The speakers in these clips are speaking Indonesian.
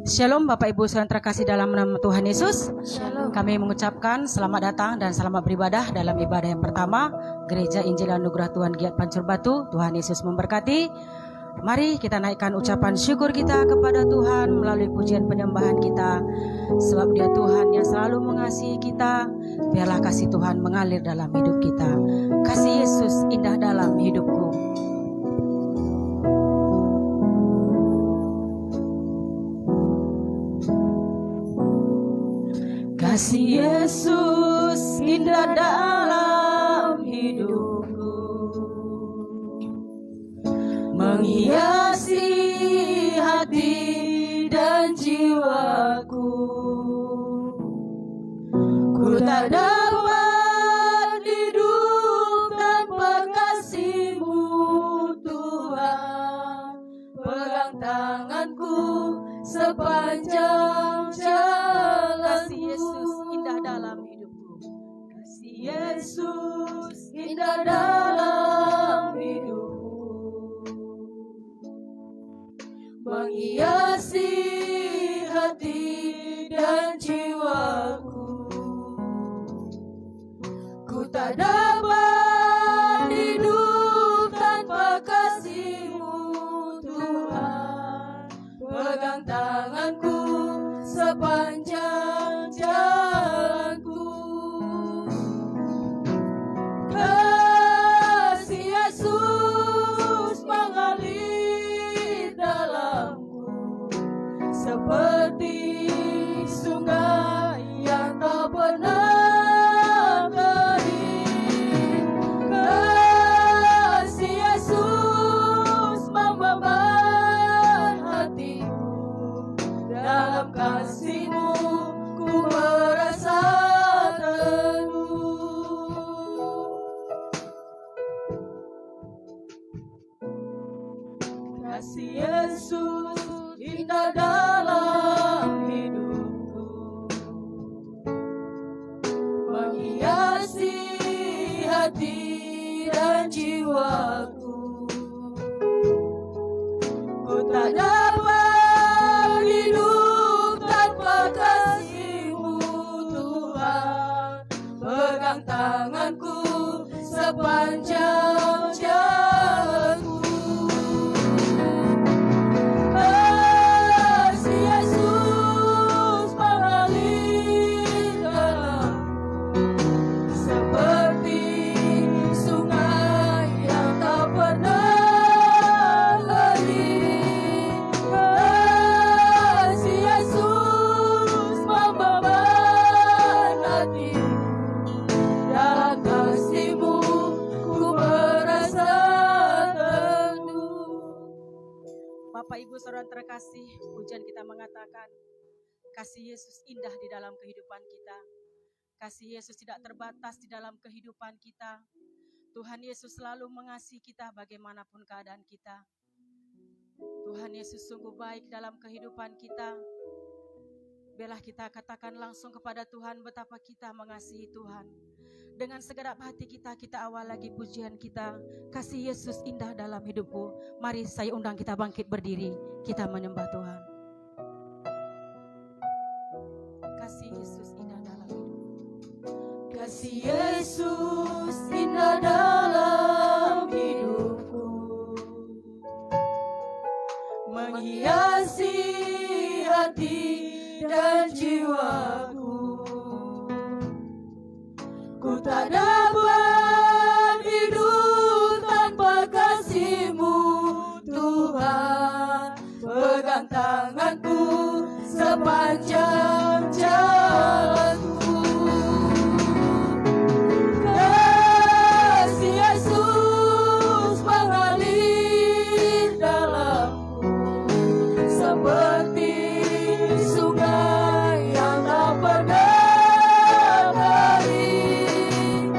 Shalom Bapak Ibu Saudara terkasih dalam nama Tuhan Yesus. Shalom. Kami mengucapkan selamat datang dan selamat beribadah dalam ibadah yang pertama Gereja Injil Anugerah Tuhan Giat Pancur Batu. Tuhan Yesus memberkati. Mari kita naikkan ucapan syukur kita kepada Tuhan melalui pujian penyembahan kita. Sebab Dia Tuhan yang selalu mengasihi kita. Biarlah kasih Tuhan mengalir dalam hidup kita. Kasih Yesus indah dalam hidupku. Kasih Yesus indah dalam hidupku, menghiasi hati dan jiwaku. Ku tak dapat hidup tanpa kasih-Mu Tuhan. Pegang tanganku sepanjang jalan. Kasih Yesus indah dalam hidupku. Kasih Yesus indah dalam hidupku, menghiasi hati dan jiwaku. Ku tak dapat hidup tanpa kasih-Mu Tuhan. Pegang tanganku sepanjang jalanku. Kasih Yesus mengalir dalamku seperti sungai yang tak pernah kering. Kasih Yesus membeban hatiku. Dalam kasih-Mu ku merasa teduh. Kasih Yesus indah dalam hidupku, menghiasi hati dan jiwaku. Ku tak dapat hidup tanpa kasih-Mu Tuhan. Pegang tanganku sepanjang jalanku. Kasih Yesus mengalir dalamku seperti sungai yang tak pernah kering. Kasih Yesus membeban hatiku. Dalam kasih-Mu ku merasa teduh. Bapak Ibu Saudara terkasih, pujian kita mengatakan kasih Yesus indah di dalam kehidupan kita. Kasih Yesus tidak terbatas di dalam kehidupan kita. Tuhan Yesus selalu mengasihi kita bagaimanapun keadaan kita. Tuhan Yesus sungguh baik dalam kehidupan kita. Biarlah kita katakan langsung kepada Tuhan betapa kita mengasihi Tuhan. Dengan segenap hati kita awal lagi pujian kita. Kasih Yesus indah dalam hidupku. Mari saya undang kita bangkit berdiri. Kita menyembah Tuhan. Kasih Yesus indah dalam hidupku. Kasih Yesus indah dalam hidupku, menghiasi hati dan jiwaku. Ku tak dapat hidup tanpa kasih-Mu Tuhan. Pegang tanganku sepanjang jalanku. Kasih Yesus mengalir dalamku seperti sungai yang tak pernah kering.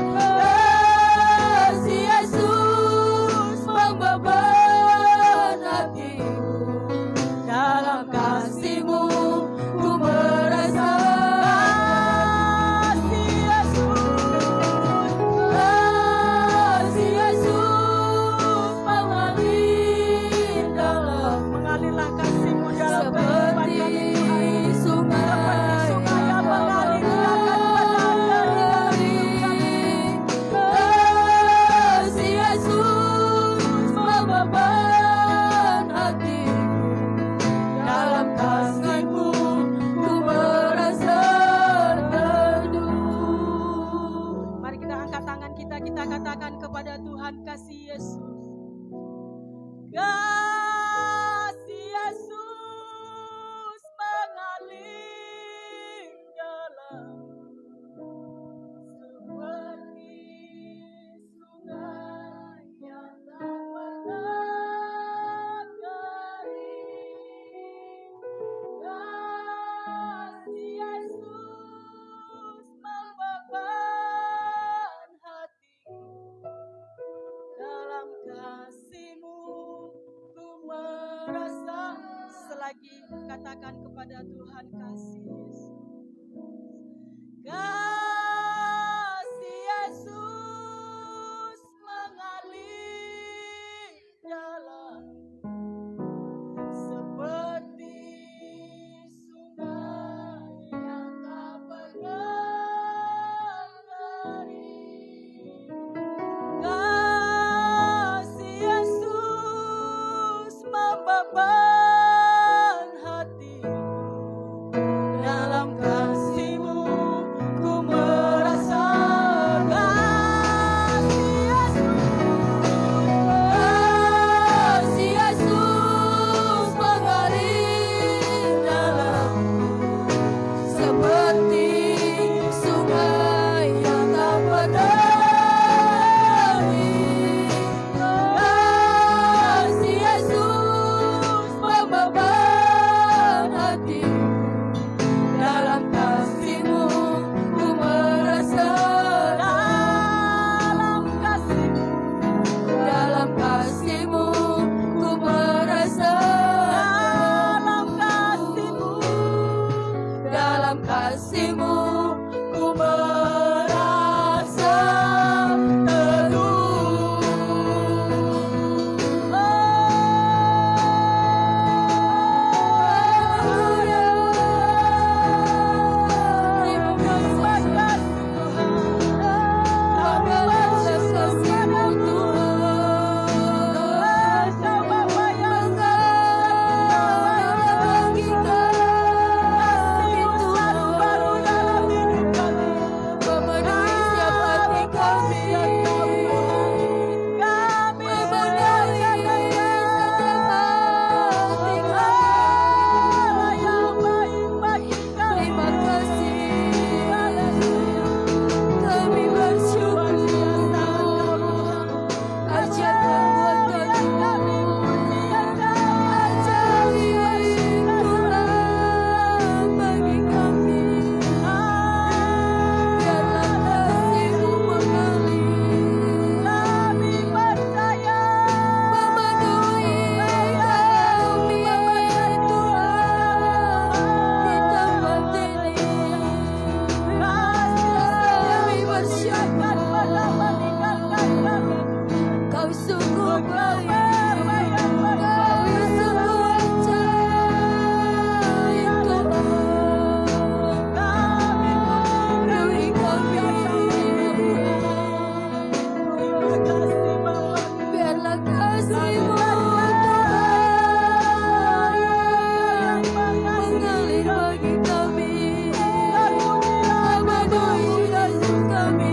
katakan kepada Tuhan, kasih Yesus. Kasih Yesus mengalir dalam seperti sungai yang tak pernah kering. Kasih Yesus membeban hatiku, dalam kasih-Mu ku merasa. Kasih Yesus mengalir dalamku seperti sungai yang tak pernah kering. Kasih Yesus membeban hatiku, dalam kasih-Mu ku merasa. Dalam kasih-Mu ku merasa. Dalam kasih-Mu ku merasa teduh. Kau sungguh baik, Kau sungguh ajaib Tuhan. Penuhi kami, biarlah kasih-Mu Tuhan mengalir bagi kami. Penuhi Yesus kami.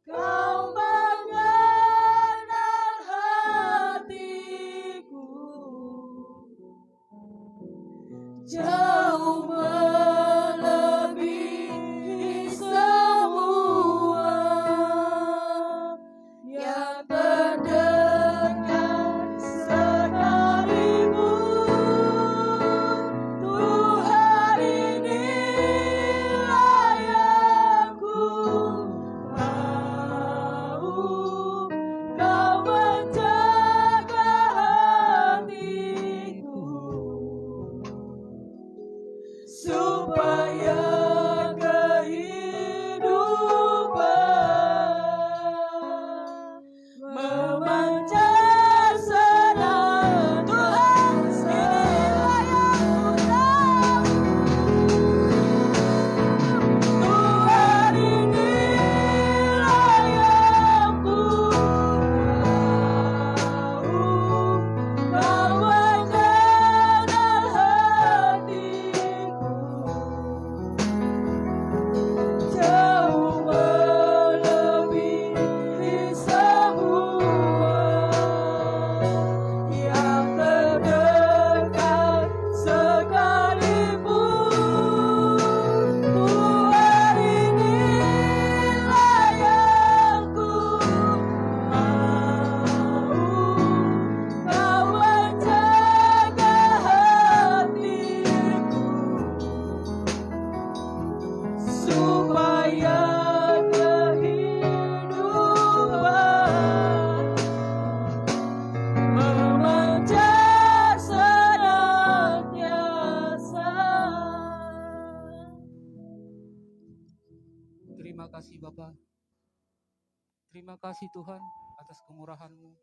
Kau mengenal hati Terima kasih Tuhan atas kemurahan-Mu,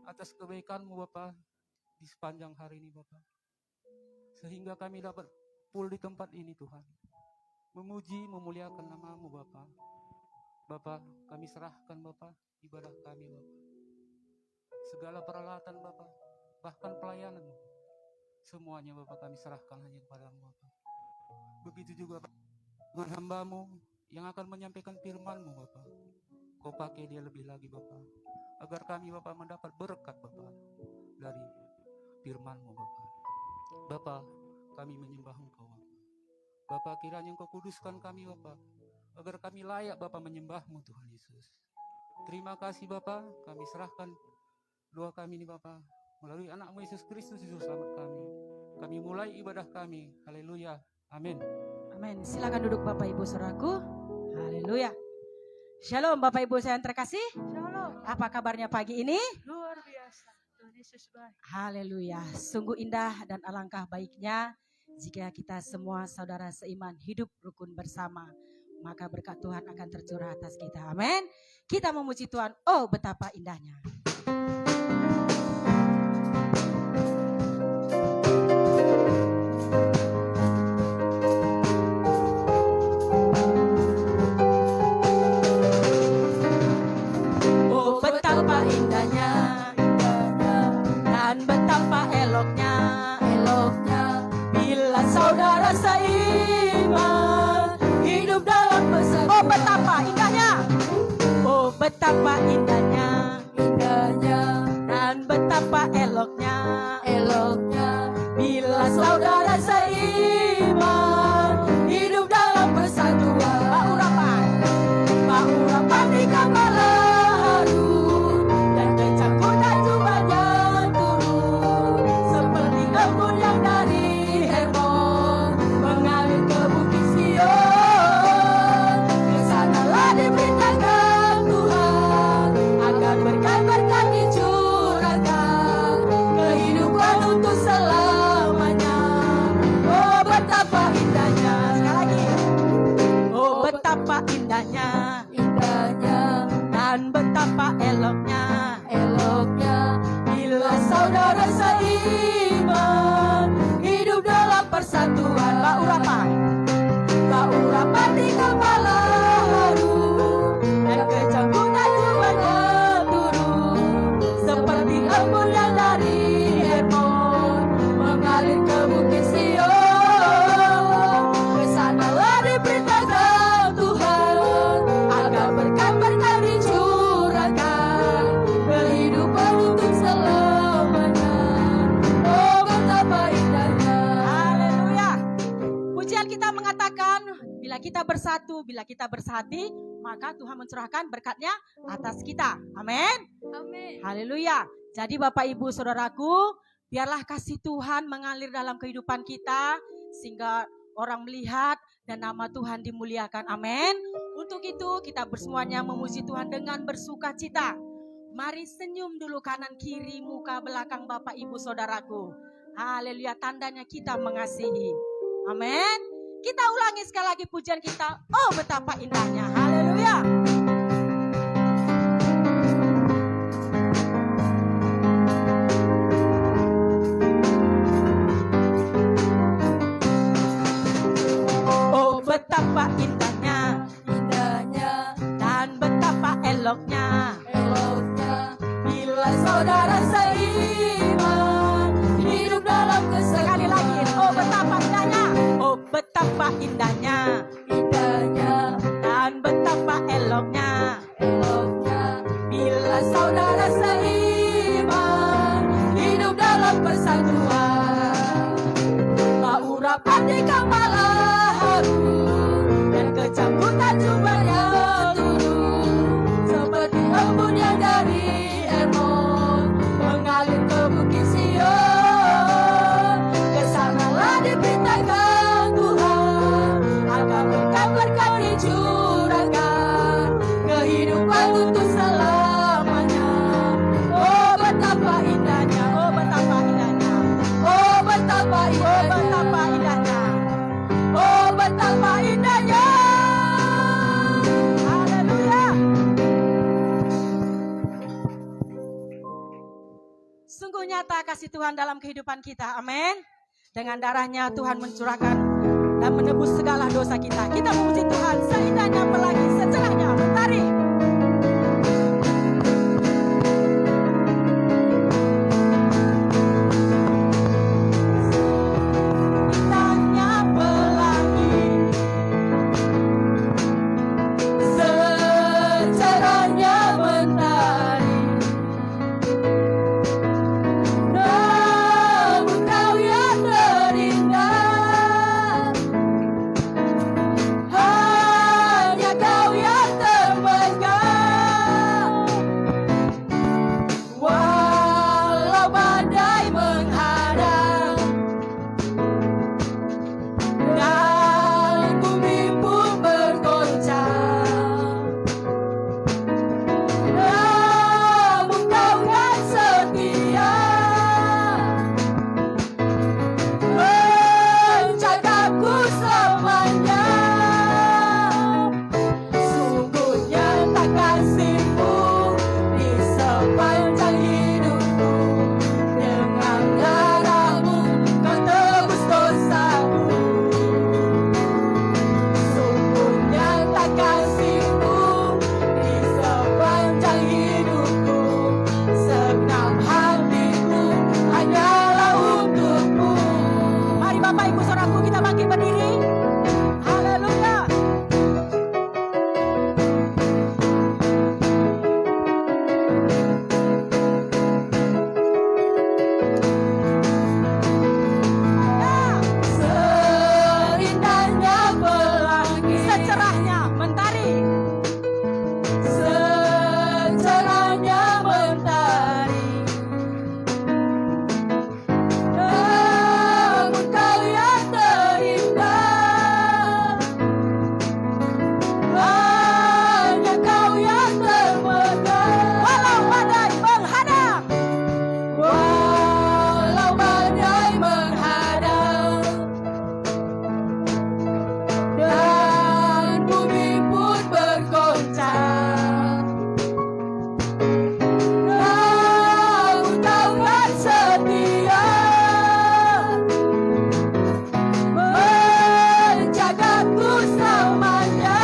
atas kebaikan-Mu Bapa di sepanjang hari ini Bapa. Sehingga kami dapat full di tempat ini Tuhan. Memuji, memuliakan nama-Mu Bapa. Bapa, kami serahkan Bapa ibadah kami Bapa. Segala peralatan Bapa, bahkan pelayanan semuanya Bapa kami serahkan hanya kepada-Mu Bapa. Begitu juga dengan hamba-Mu yang akan menyampaikan firman-Mu Bapa. Kau pakai dia lebih lagi Bapa, agar kami Bapa mendapat berkat Bapa dari firman-Mu Bapa. Bapa, kami menyembah Engkau Bapa. Bapa, kiranya Engkau kuduskan kami Bapa, agar kami layak Bapa menyembah-Mu Tuhan Yesus. Terima kasih Bapa, kami serahkan doa kami ini Bapa, melalui anak-Mu Yesus Kristus Juru Selamat kami. Kami mulai ibadah kami. Haleluya. Amin. Amin. Silakan duduk Bapak Ibu Saudaraku. Haleluya. Shalom Bapak Ibu saya yang terkasih. Shalom. Apa kabarnya pagi ini? Luar biasa. Tuhan Yesus baik. Haleluya. Sungguh indah dan alangkah baiknya jika kita semua saudara seiman hidup rukun bersama. Maka berkat Tuhan akan tercurah atas kita. Amin. Kita memuji Tuhan. Oh betapa indahnya. Oh betapa indahnya dan betapa eloknya bila saudara seiman hidup dalam persatuan. Oh betapa indahnya. Oh betapa indahnya dan betapa eloknya bila saudara seiman hidup dalam persatuan. Baurapan di kepala harum dan kecangkutan jubahnya turun seperti embun yang dari Hermon mengalir ke bukit Sion. Kesanalah diberitakan Tuhan agar berkat-berkat dicurahkan kehidupan untuk selamanya. Oh betapa indahnya. Sekali lagi. Oh betapa indahnya dan betapa eloknya bila saudara seiman hidup dalam persatuan. Baurapan di kepala harum dan kecangkutan jubahnya turun seperti embun yang dari Hermon mengalir ke bukit Sion. Kesanalah diberitakan Tuhan agar berkat-berkat dicurahkan kehidupan untuk selamanya. Oh betapa indahnya. Haleluya. Pujian kita mengatakan bila kita bersatu, bila kita bersati, maka Tuhan mencurahkan berkatnya atas kita. Amin. Amin. Haleluya. Jadi Bapak Ibu Saudaraku, biarlah kasih Tuhan mengalir dalam kehidupan kita sehingga orang melihat dan nama Tuhan dimuliakan. Amin. Untuk itu kita bersemuanya memuji Tuhan dengan bersuka cita. Mari senyum dulu kanan kiri muka belakang Bapak Ibu Saudaraku. Haleluya, tandanya kita mengasihi. Amin. Kita ulangi sekali lagi pujian kita. Oh betapa indahnya. Haleluya. Oh betapa indahnya dan betapa eloknya bila saudara seiman hidup dalam kesatuan. Sekali lagi. Oh betapa indahnya. Oh betapa indahnya dan betapa eloknya bila saudara seiman hidup dalam persatuan. Baurapan di kepala harum dan kecangkutan jubahnya turun seperti embun yang dari Hermon mengalir ke bukit Sion. Kesanalah diberitakan Tuhan agar berkat-berkat dicurahkan kehidupan untuk selamanya. Oh betapa indahnya. Oh betapa indahnya. Oh betapa indahnya. Oh betapa indahnya. Sungguh nyata kasih Tuhan dalam kehidupan kita. Amin. Dengan darahnya Tuhan mencurahkan dan menebus segala dosa kita. Kita memuji Tuhan seindahnya pelangi, secerahnya mentari. Indahnya pelangi, secerahnya mentari. Namun kau yang terindah, hanya kau yang termegah. Walau badai menghadang dan bumi pun bergoncang, namun kau kan setia menjagaku selamanya. Sungguh nyata kasih-Mu di sepanjang hidupku. Dengan darah-Mu Kau tebus dosaku. Sungguh nyata kasih-Mu di sepanjang hidupku. Segenap hatiku hanyalah untuk-Mu. Mari Bapak Ibu Saudaraku, kita bangkit berdiri. Haleluya. Seindahnya pelangi, secerahnya mentari. Secerahnya mentari. Namun kau yang terindah, hanya kau yang termegah. Walau badai menghadang, walau badai menghadang dan bumi pun bergoncang, namun kau kan setia menjagaku selamanya.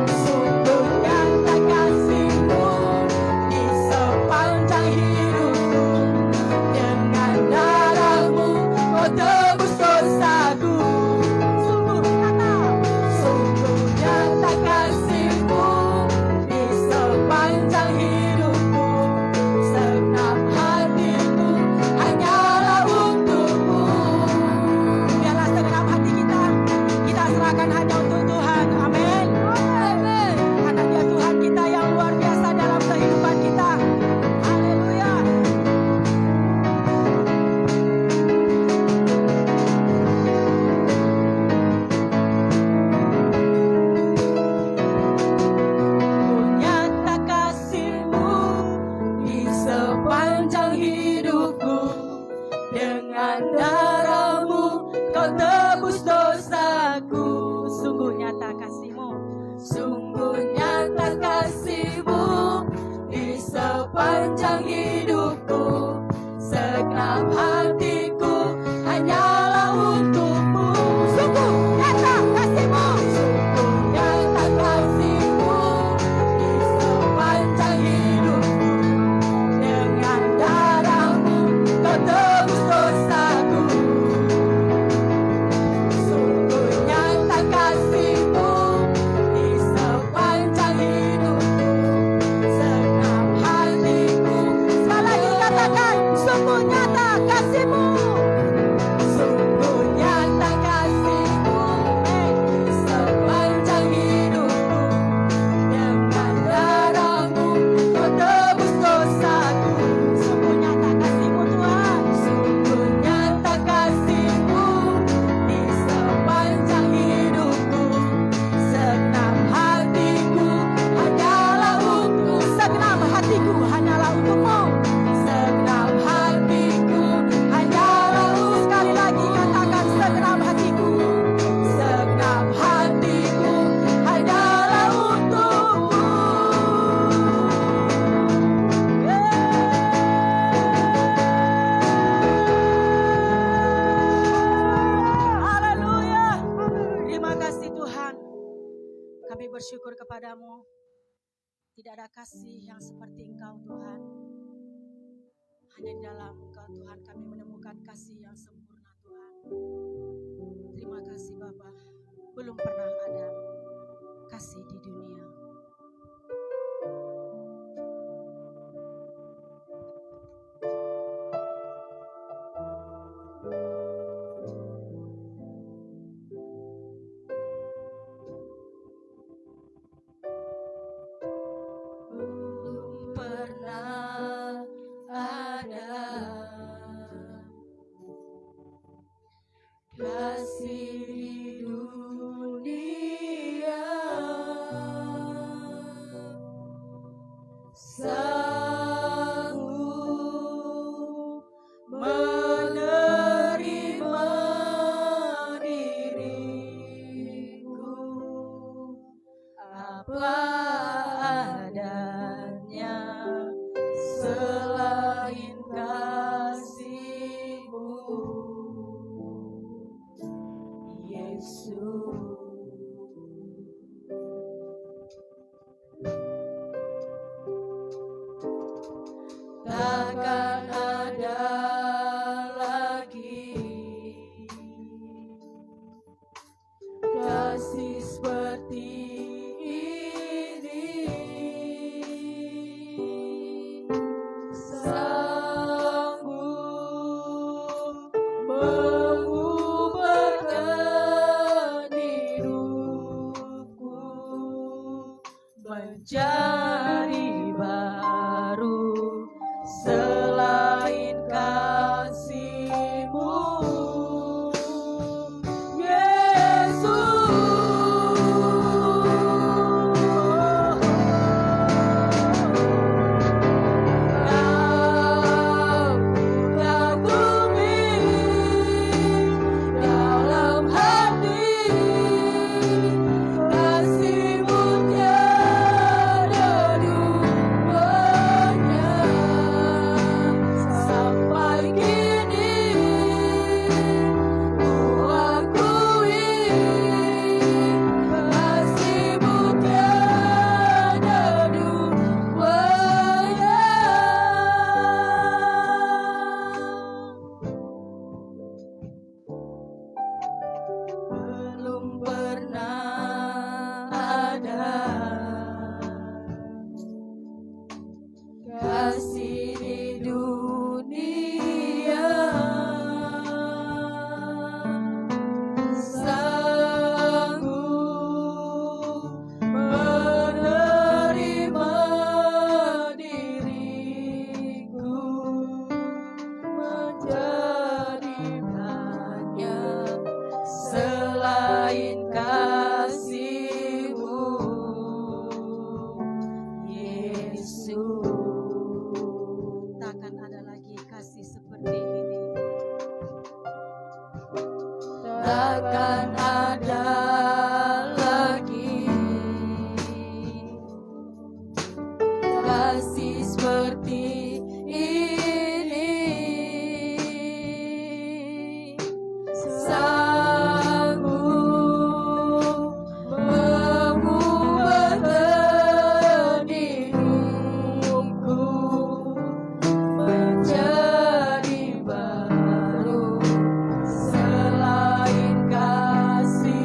Sungguh nyata kasih-Mu di sepanjang hidupku. Dengan darah-Mu Kau tebus dosaku. Sungguh nyata kasih-Mu di sepanjang hidupku. Segenap hatiku hanyalah untuk-Mu. Biarlah segenap hati kita serahkan hanya untuk Tuhan. Amin. Amin. Karena Dia Tuhan kita yang luar biasa dalam kehidupan kita. Haleluya. Nyata kasih-Mu di sepanjang hidupku. Dengan darah-Mu Kau tebus dosaku. Sungguh nyata kasih-Mu. Sungguh nyata kasih-Mu di sepanjang hidupku. Segenap hatiku hanyalah untuk-Mu. Sungguh nyata kasih-Mu. Sungguh nyata kasih-Mu di sepanjang hidupku. Dengan darah-Mu Kau tebus dosaku. Sungguh nyata kasih-Mu di sepanjang hidupku. Segenap hatiku. Sekali lagi katakan, sungguh nyata kasih-Mu kepadamu. Tidak ada kasih yang seperti Engkau Tuhan. Hanya di dalam Engkau Tuhan kami menemukan kasih yang sempurna Tuhan. Terima kasih Bapa. Belum pernah ada kasih di dunia. Belum pernah ada kasih di dunia sanggup menerima diriku apa adanya selain kasih-Mu, Yesus. Takkan ada lagi kasih seperti ini, sanggup mengubahkan hidupku menjadi baru selain kasih-Mu, belum pernah ada kasih di dunia sanggup menerima diriku menjadi hanya selain kasih-Mu, Yesus. Takkan ada lagi kasih seperti ini. Takkan ada lagi kasih seperti ini, sanggup mengubahkan hidupku menjadi baru selain kasih.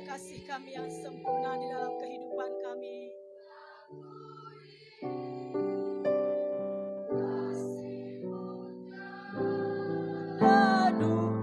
kasih kami yang sempurna di dalam kehidupan kami. Aduh,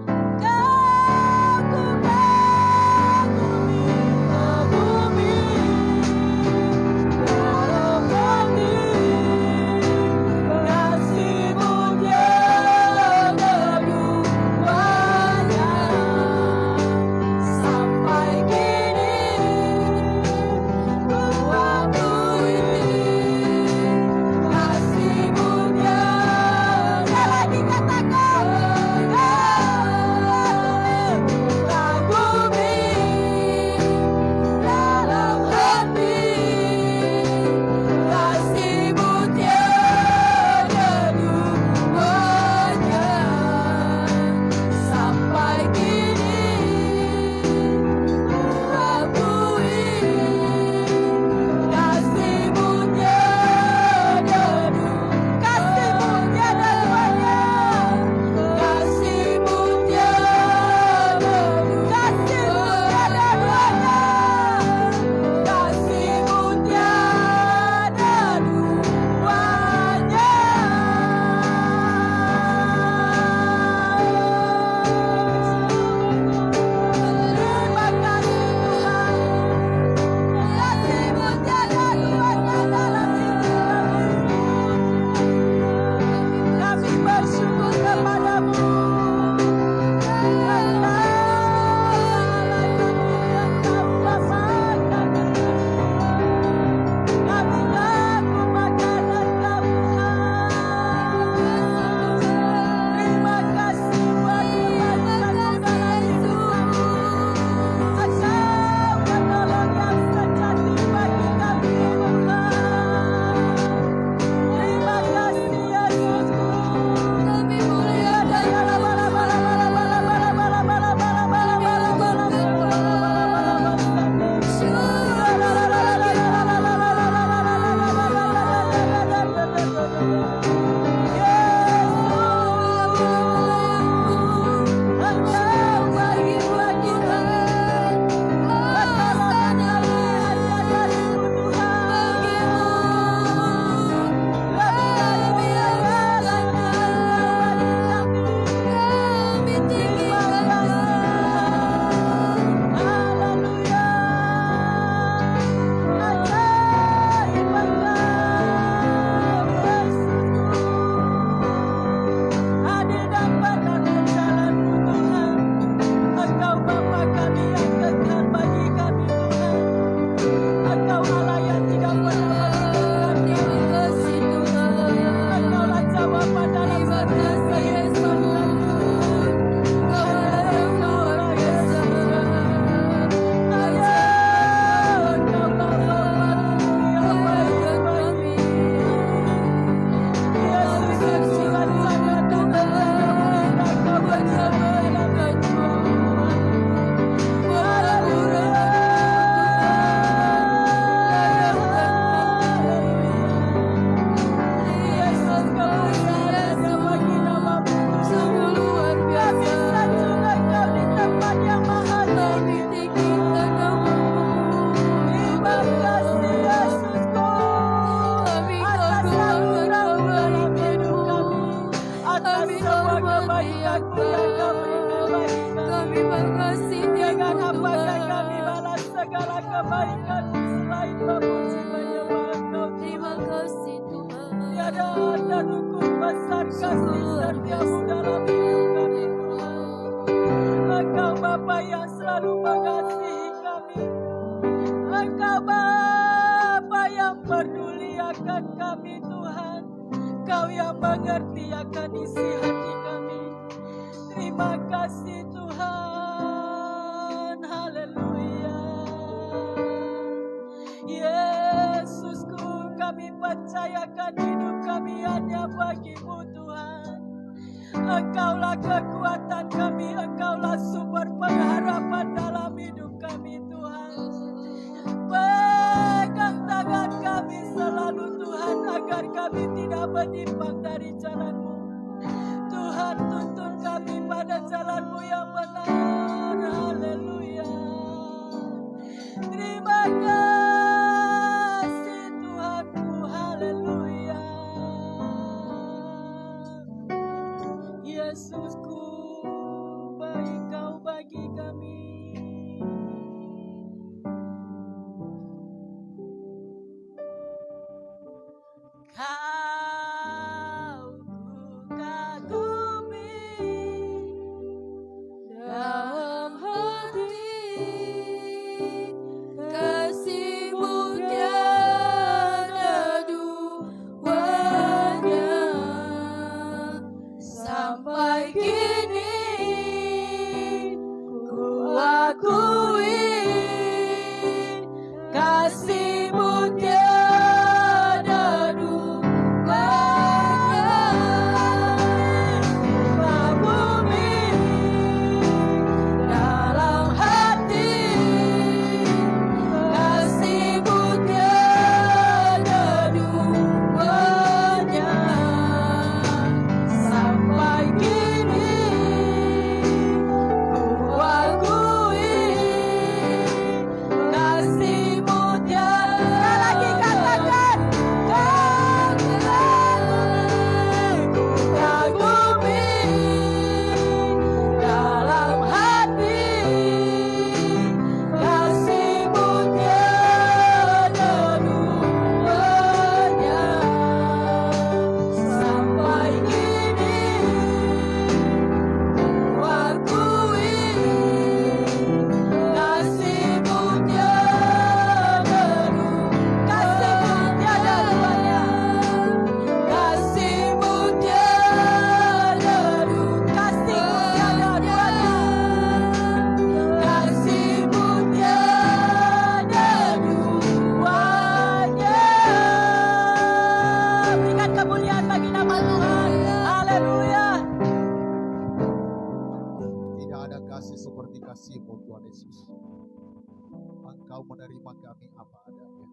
Engkau menerima kami apa adanya.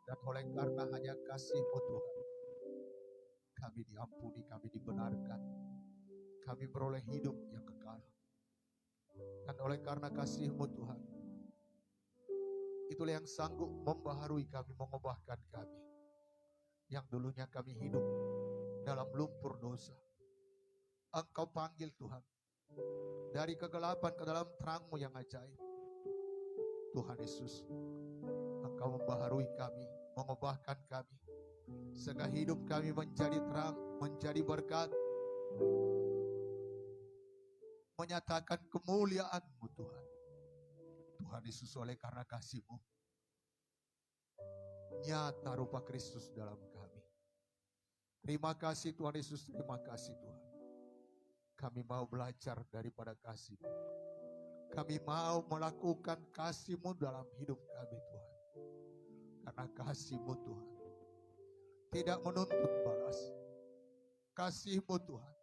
Dan oleh karena hanya kasih-Mu Tuhan, kami diampuni, kami dibenarkan, kami beroleh hidup yang kekal. Dan oleh karena kasih-Mu Tuhan, itulah yang sanggup membaharui kami, mengubahkan kami. Yang dulunya kami hidup dalam lumpur dosa, Engkau panggil Tuhan dari kegelapan ke dalam terang-Mu yang ajaib. Tuhan Yesus, Engkau membaharui kami, mengubahkan kami, sehingga hidup kami menjadi terang, menjadi berkat, menyatakan kemuliaan-Mu Tuhan. Tuhan Yesus, oleh karena kasih-Mu, nyata rupa Kristus dalam kami. Terima kasih Tuhan Yesus, terima kasih Tuhan. Kami mau belajar daripada kasih-Mu. Kami mau melakukan kasih-Mu dalam hidup kami Tuhan. Karena kasih-Mu Tuhan tidak menuntut balas. Kasih-Mu Tuhan,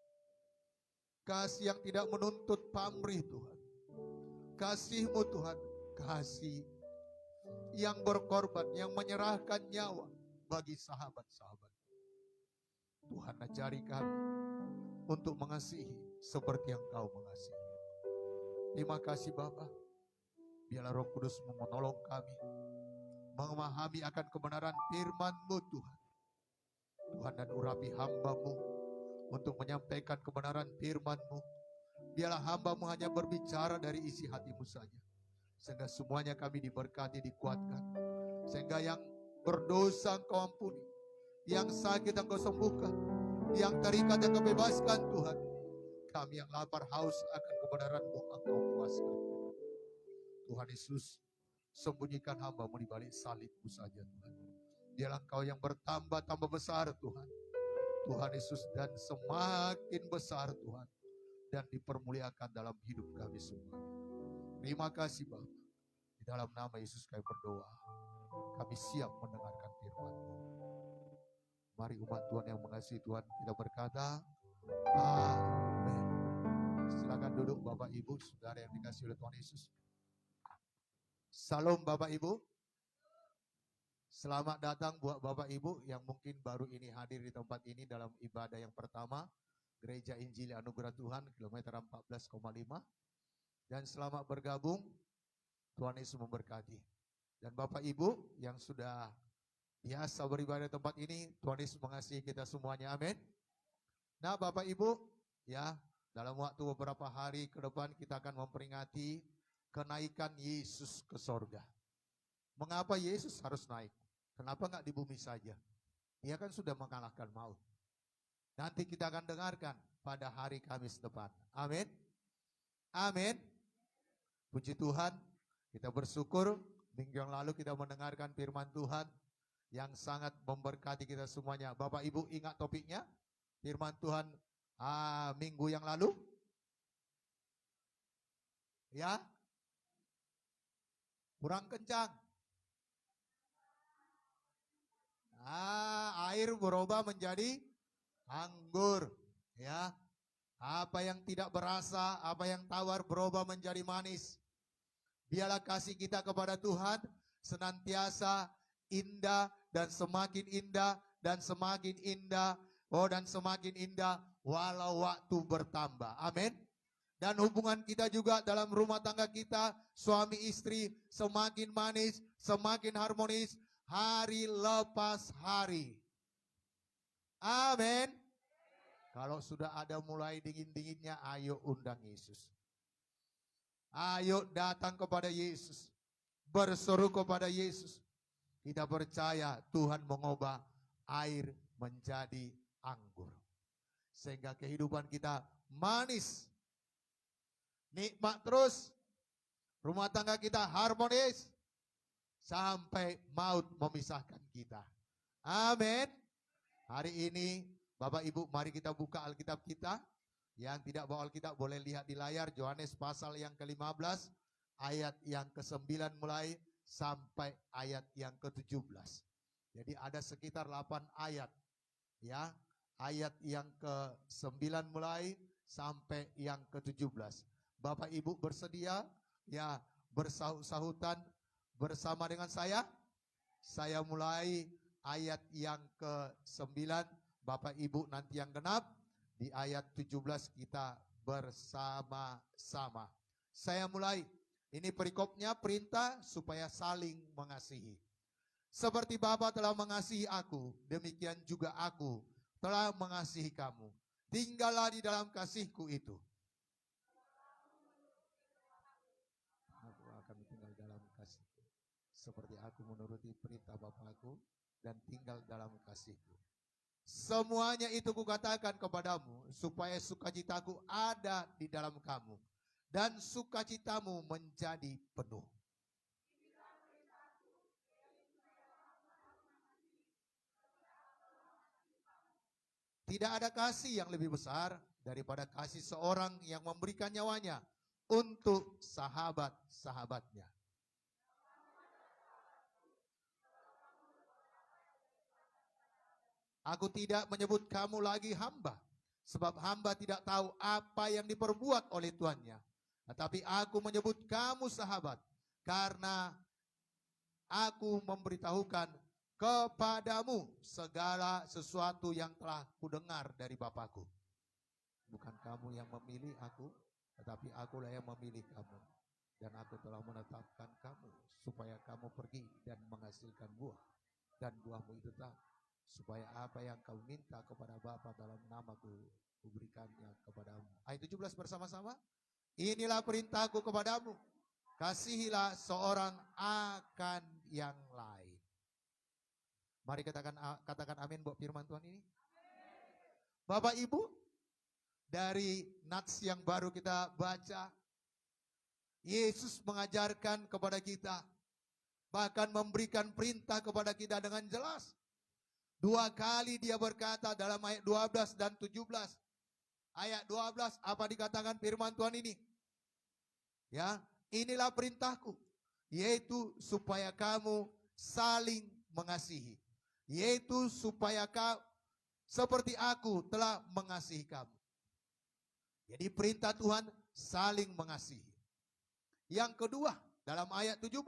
kasih yang tidak menuntut pamrih Tuhan. Kasih-Mu Tuhan, kasih yang berkorban, yang menyerahkan nyawa bagi sahabat-sahabat. Tuhan, ajari kami untuk mengasihi seperti yang Kau mengasihi. Terima kasih Bapa. Biarlah Roh Kudus menolong kami memahami akan kebenaran firman-Mu Tuhan. Tuhan, dan urapi hamba-Mu untuk menyampaikan kebenaran firman-Mu. Biarlah hamba-Mu hanya berbicara dari isi hati-Mu saja, sehingga semuanya kami diberkati, dikuatkan. Sehingga yang berdosa Engkau ampuni, yang sakit Engkau sembuhkan, yang terikat Engkau bebaskan Tuhan. Kami yang lapar haus akan kebenaran-Mu Engkau puaskan. Tuhan Yesus, sembunyikan hamba-Mu di balik salib-Mu saja Tuhan. Biarlah Engkau yang bertambah-tambah besar Tuhan. Tuhan Yesus, dan semakin besar Tuhan, dan dipermuliakan dalam hidup kami semua. Terima kasih Bapa. Di dalam nama Yesus kami berdoa. Kami siap mendengarkan firman-Mu. Mari umat Tuhan yang mengasihi Tuhan, kita berkata amin. Silakan duduk Bapak Ibu, saudara yang dikasihi oleh Tuhan Yesus. Salam Bapak Ibu. Selamat datang buat Bapak Ibu yang mungkin baru ini hadir di tempat ini dalam ibadah yang pertama Gereja Injili Anugerah Tuhan kilometer 14,5. Dan selamat bergabung. Tuhan Yesus memberkati. Dan Bapak Ibu yang sudah biasa beribadah di tempat ini, Tuhan Yesus mengasihi kita semuanya, amin. Nah Bapak Ibu, ya, dalam waktu beberapa hari ke depan kita akan memperingati kenaikan Yesus ke sorga. Mengapa Yesus harus naik? Kenapa enggak di bumi saja? Dia kan sudah mengalahkan maut. Nanti kita akan dengarkan pada hari Kamis depan. Amin. Amin. Puji Tuhan, kita bersyukur minggu yang lalu kita mendengarkan firman Tuhan yang sangat memberkati kita semuanya. Bapak Ibu ingat topiknya? Firman Tuhan minggu yang lalu? Ya? Kurang kencang. Air berubah menjadi anggur. Ya. Apa yang tidak berasa, apa yang tawar berubah menjadi manis. Biarlah kasih kita kepada Tuhan senantiasa indah dan semakin indah dan semakin indah. Oh, dan semakin indah walau waktu bertambah. Amin. Dan hubungan kita juga dalam rumah tangga kita, suami istri, semakin manis, semakin harmonis, hari lepas hari. Amin. Kalau sudah ada mulai dingin-dinginnya, ayo undang Yesus. Ayo datang kepada Yesus. Berseru kepada Yesus. Kita percaya Tuhan mengubah air menjadi anggur. Sehingga kehidupan kita manis. Nikmat terus. Rumah tangga kita harmonis. Sampai maut memisahkan kita. Amin. Hari ini Bapak Ibu mari kita buka Alkitab kita. Yang tidak bawa Alkitab boleh lihat di layar. Yohanes pasal yang ke-15. Ayat yang ke-9 mulai sampai ayat yang ke-17. Jadi ada sekitar 8 ayat. Ya, ayat yang ke-9 mulai sampai yang ke-17. Bapak Ibu bersedia ya bersahut-sahutan bersama dengan saya. Saya mulai ayat yang ke-9, Bapak Ibu nanti yang genap. Di ayat 17 kita bersama-sama. Saya mulai. Ini perikopnya, perintah supaya saling mengasihi. Seperti Bapa telah mengasihi aku, demikian juga aku telah mengasihi kamu. Tinggallah di dalam kasihku itu. Aku akan tinggal dalam kasihku, seperti aku menuruti perintah Bapakku dan tinggal dalam kasihku. Semuanya itu kukatakan kepadamu, supaya sukacitaku ada di dalam kamu, dan sukacitamu menjadi penuh. Tidak ada kasih yang lebih besar daripada kasih seorang yang memberikan nyawanya untuk sahabat-sahabatnya. Aku tidak menyebut kamu lagi hamba, sebab hamba tidak tahu apa yang diperbuat oleh tuannya. Tetapi aku menyebut kamu sahabat, karena aku memberitahukan kepadamu segala sesuatu yang telah kudengar dari Bapakku. Bukan kamu yang memilih aku, tetapi akulah yang memilih kamu. Dan aku telah menetapkan kamu, supaya kamu pergi dan menghasilkan buah. Dan buahmu itu tetap, supaya apa yang kau minta kepada Bapa dalam namaku, kuberikannya kepadamu. Ayat 17 bersama-sama. Inilah perintahku kepadamu, kasihilah seorang akan yang lain. Mari katakan amin buat firman Tuhan ini. Bapak Ibu, dari nats yang baru kita baca, Yesus mengajarkan kepada kita, bahkan memberikan perintah kepada kita dengan jelas. 2 kali dia berkata dalam ayat 12 dan 17. Ayat 12 apa dikatakan firman Tuhan ini? Ya, inilah perintahku, yaitu supaya kamu saling mengasihi. Yaitu supaya kau seperti aku telah mengasihi kamu. Jadi perintah Tuhan saling mengasihi. Yang kedua dalam ayat 17.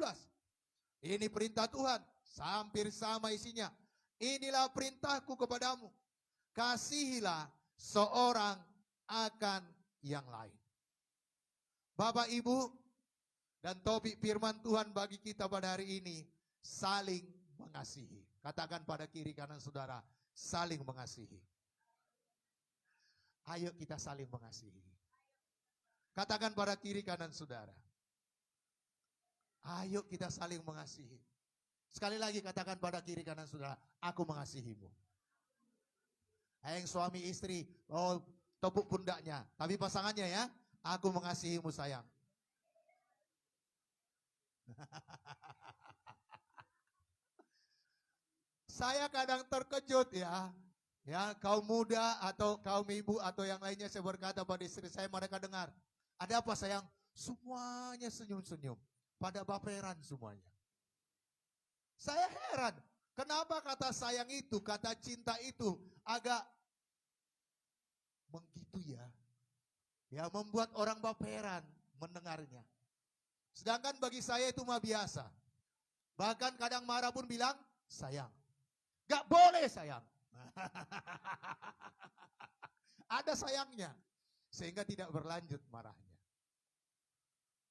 Ini perintah Tuhan, hampir sama isinya. Inilah perintahku kepadamu, kasihilah seorang akan yang lain. Bapak Ibu, dan topik firman Tuhan bagi kita pada hari ini, saling mengasihi. Katakan pada kiri kanan saudara, saling mengasihi. Ayo kita saling mengasihi. Katakan pada kiri kanan saudara, ayo kita saling mengasihi. Sekali lagi katakan pada kiri kanan saudara, aku mengasihimu. Yang suami istri, oh tepuk pundaknya. Tapi pasangannya ya, aku mengasihimu sayang. Saya kadang terkejut ya. Ya, kaum muda atau kaum ibu atau yang lainnya, saya berkata pada istri saya, mereka dengar. Ada apa sayang? Semuanya senyum-senyum. Pada baperan semuanya. Saya heran. Kenapa kata sayang itu, kata cinta itu agak begitu ya. Ya, membuat orang baperan mendengarnya. Sedangkan bagi saya itu mah biasa. Bahkan kadang marah pun bilang, sayang. Gak boleh sayang. Ada sayangnya. Sehingga tidak berlanjut marahnya.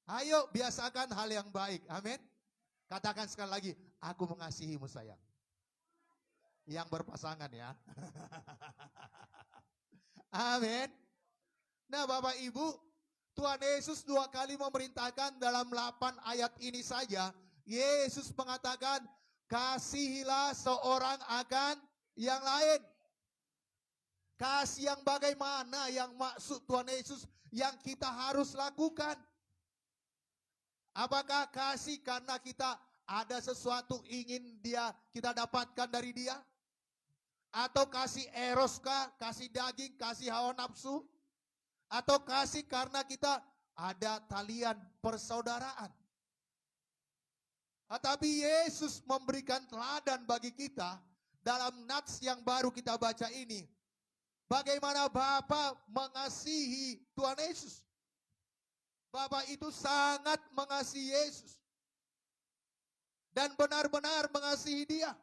Ayo biasakan hal yang baik. Amin. Katakan sekali lagi, aku mengasihimu sayang. Yang berpasangan ya. Amin. Nah Bapak Ibu, Tuhan Yesus 2 kali memerintahkan dalam 8 ayat ini saja. Yesus mengatakan, kasihilah seorang akan yang lain. Kasih yang bagaimana yang maksud Tuhan Yesus yang kita harus lakukan? Apakah kasih karena kita ada sesuatu ingin kita dapatkan dari dia? Atau kasih eros kah? Kasih daging, kasih hawa nafsu? Atau kasih karena kita ada talian persaudaraan? Tetapi Yesus memberikan teladan bagi kita dalam nats yang baru kita baca ini. Bagaimana Bapa mengasihi Tuhan Yesus. Bapa itu sangat mengasihi Yesus. Dan benar-benar mengasihi dia.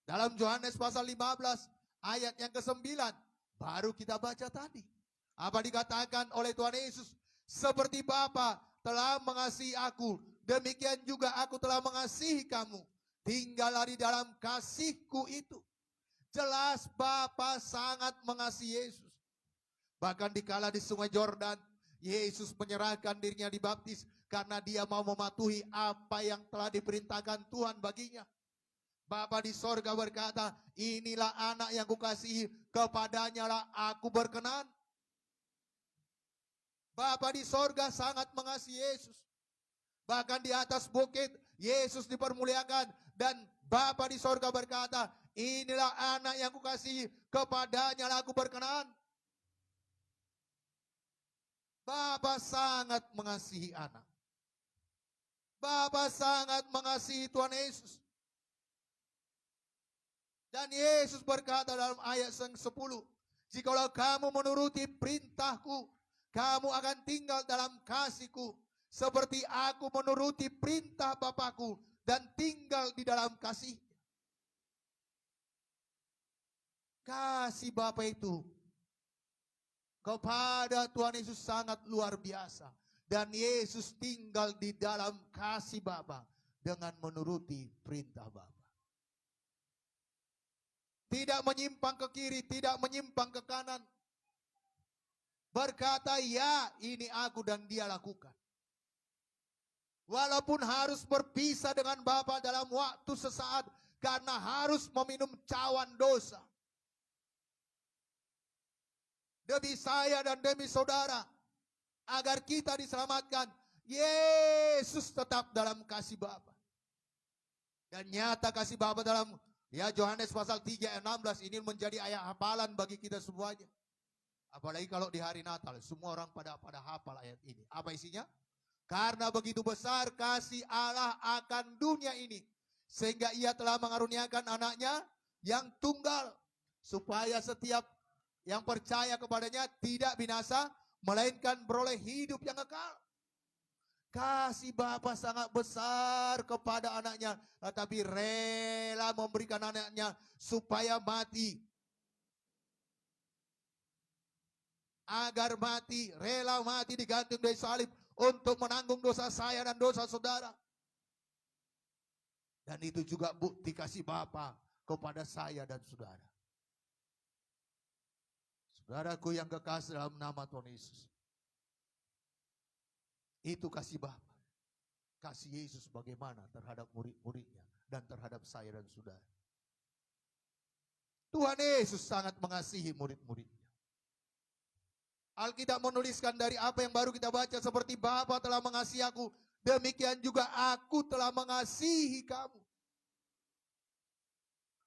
Dalam Yohanes pasal 15 ayat yang ke-9 baru kita baca tadi. Apa dikatakan oleh Tuhan Yesus? Seperti Bapa telah mengasihi aku, demikian juga aku telah mengasihi kamu. Tinggallah di dalam kasihku itu. Jelas Bapa sangat mengasihi Yesus. Bahkan dikala di sungai Yordan, Yesus menyerahkan dirinya dibaptis karena dia mau mematuhi apa yang telah diperintahkan Tuhan baginya. Bapa di sorga berkata, inilah anak yang kukasihi, kepadanya lah aku berkenan. Bapa di sorga sangat mengasihi Yesus. Bahkan di atas bukit, Yesus dipermuliakan. Dan Bapa di sorga berkata, inilah anak yang kukasihi, kepadanya lah aku berkenan. Bapa sangat mengasihi anak. Bapa sangat mengasihi Tuhan Yesus. Dan Yesus berkata dalam ayat yang 10, jikalau kamu menuruti perintahku, kamu akan tinggal dalam kasihku, seperti aku menuruti perintah Bapakku dan tinggal di dalam kasih. Kasih Bapa itu kepada Tuhan Yesus sangat luar biasa. Dan Yesus tinggal di dalam kasih Bapa dengan menuruti perintah Bapa. Tidak menyimpang ke kiri, tidak menyimpang ke kanan. Berkata, ya ini aku dan dia lakukan. Walaupun harus berpisah dengan Bapa dalam waktu sesaat karena harus meminum cawan dosa. Demi saya dan demi saudara, agar kita diselamatkan, Yesus tetap dalam kasih Bapa. Dan nyata kasih Bapa dalam Yohanes pasal 3 ayat 16 ini menjadi ayat hafalan bagi kita semuanya. Apalagi kalau di hari Natal, semua orang pada hafal ayat ini. Apa isinya? Karena begitu besar kasih Allah akan dunia ini, sehingga ia telah mengaruniakan anaknya yang tunggal, supaya setiap yang percaya kepadanya tidak binasa, melainkan beroleh hidup yang kekal. Kasih Bapa sangat besar kepada anaknya, tetapi rela memberikan anaknya supaya mati. Agar mati, rela mati digantung dari salib untuk menanggung dosa saya dan dosa saudara. Dan itu juga bukti kasih Bapa kepada saya dan saudara. Saudaraku yang kekasih dalam nama Tuhan Yesus. Itu kasih Bapa. Kasih Yesus bagaimana terhadap murid-muridnya dan terhadap saya dan saudara. Tuhan Yesus sangat mengasihi murid-muridnya. Alkitab menuliskan dari apa yang baru kita baca, seperti Bapa telah mengasihi aku, demikian juga aku telah mengasihi kamu.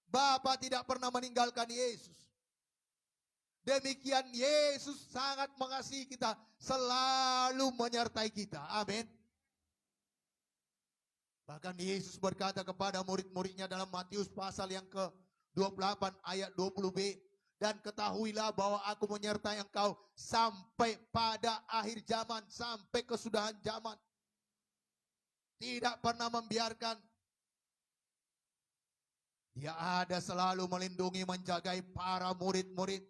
Bapa tidak pernah meninggalkan Yesus. Demikian Yesus sangat mengasihi kita, selalu menyertai kita. Amin. Bahkan Yesus berkata kepada murid-muridnya dalam Matius pasal yang ke-28 ayat 20b, dan ketahuilah bahwa aku menyertai engkau sampai pada akhir zaman, sampai kesudahan zaman. Tidak pernah membiarkan. Dia ada selalu melindungi, menjagai para murid-murid.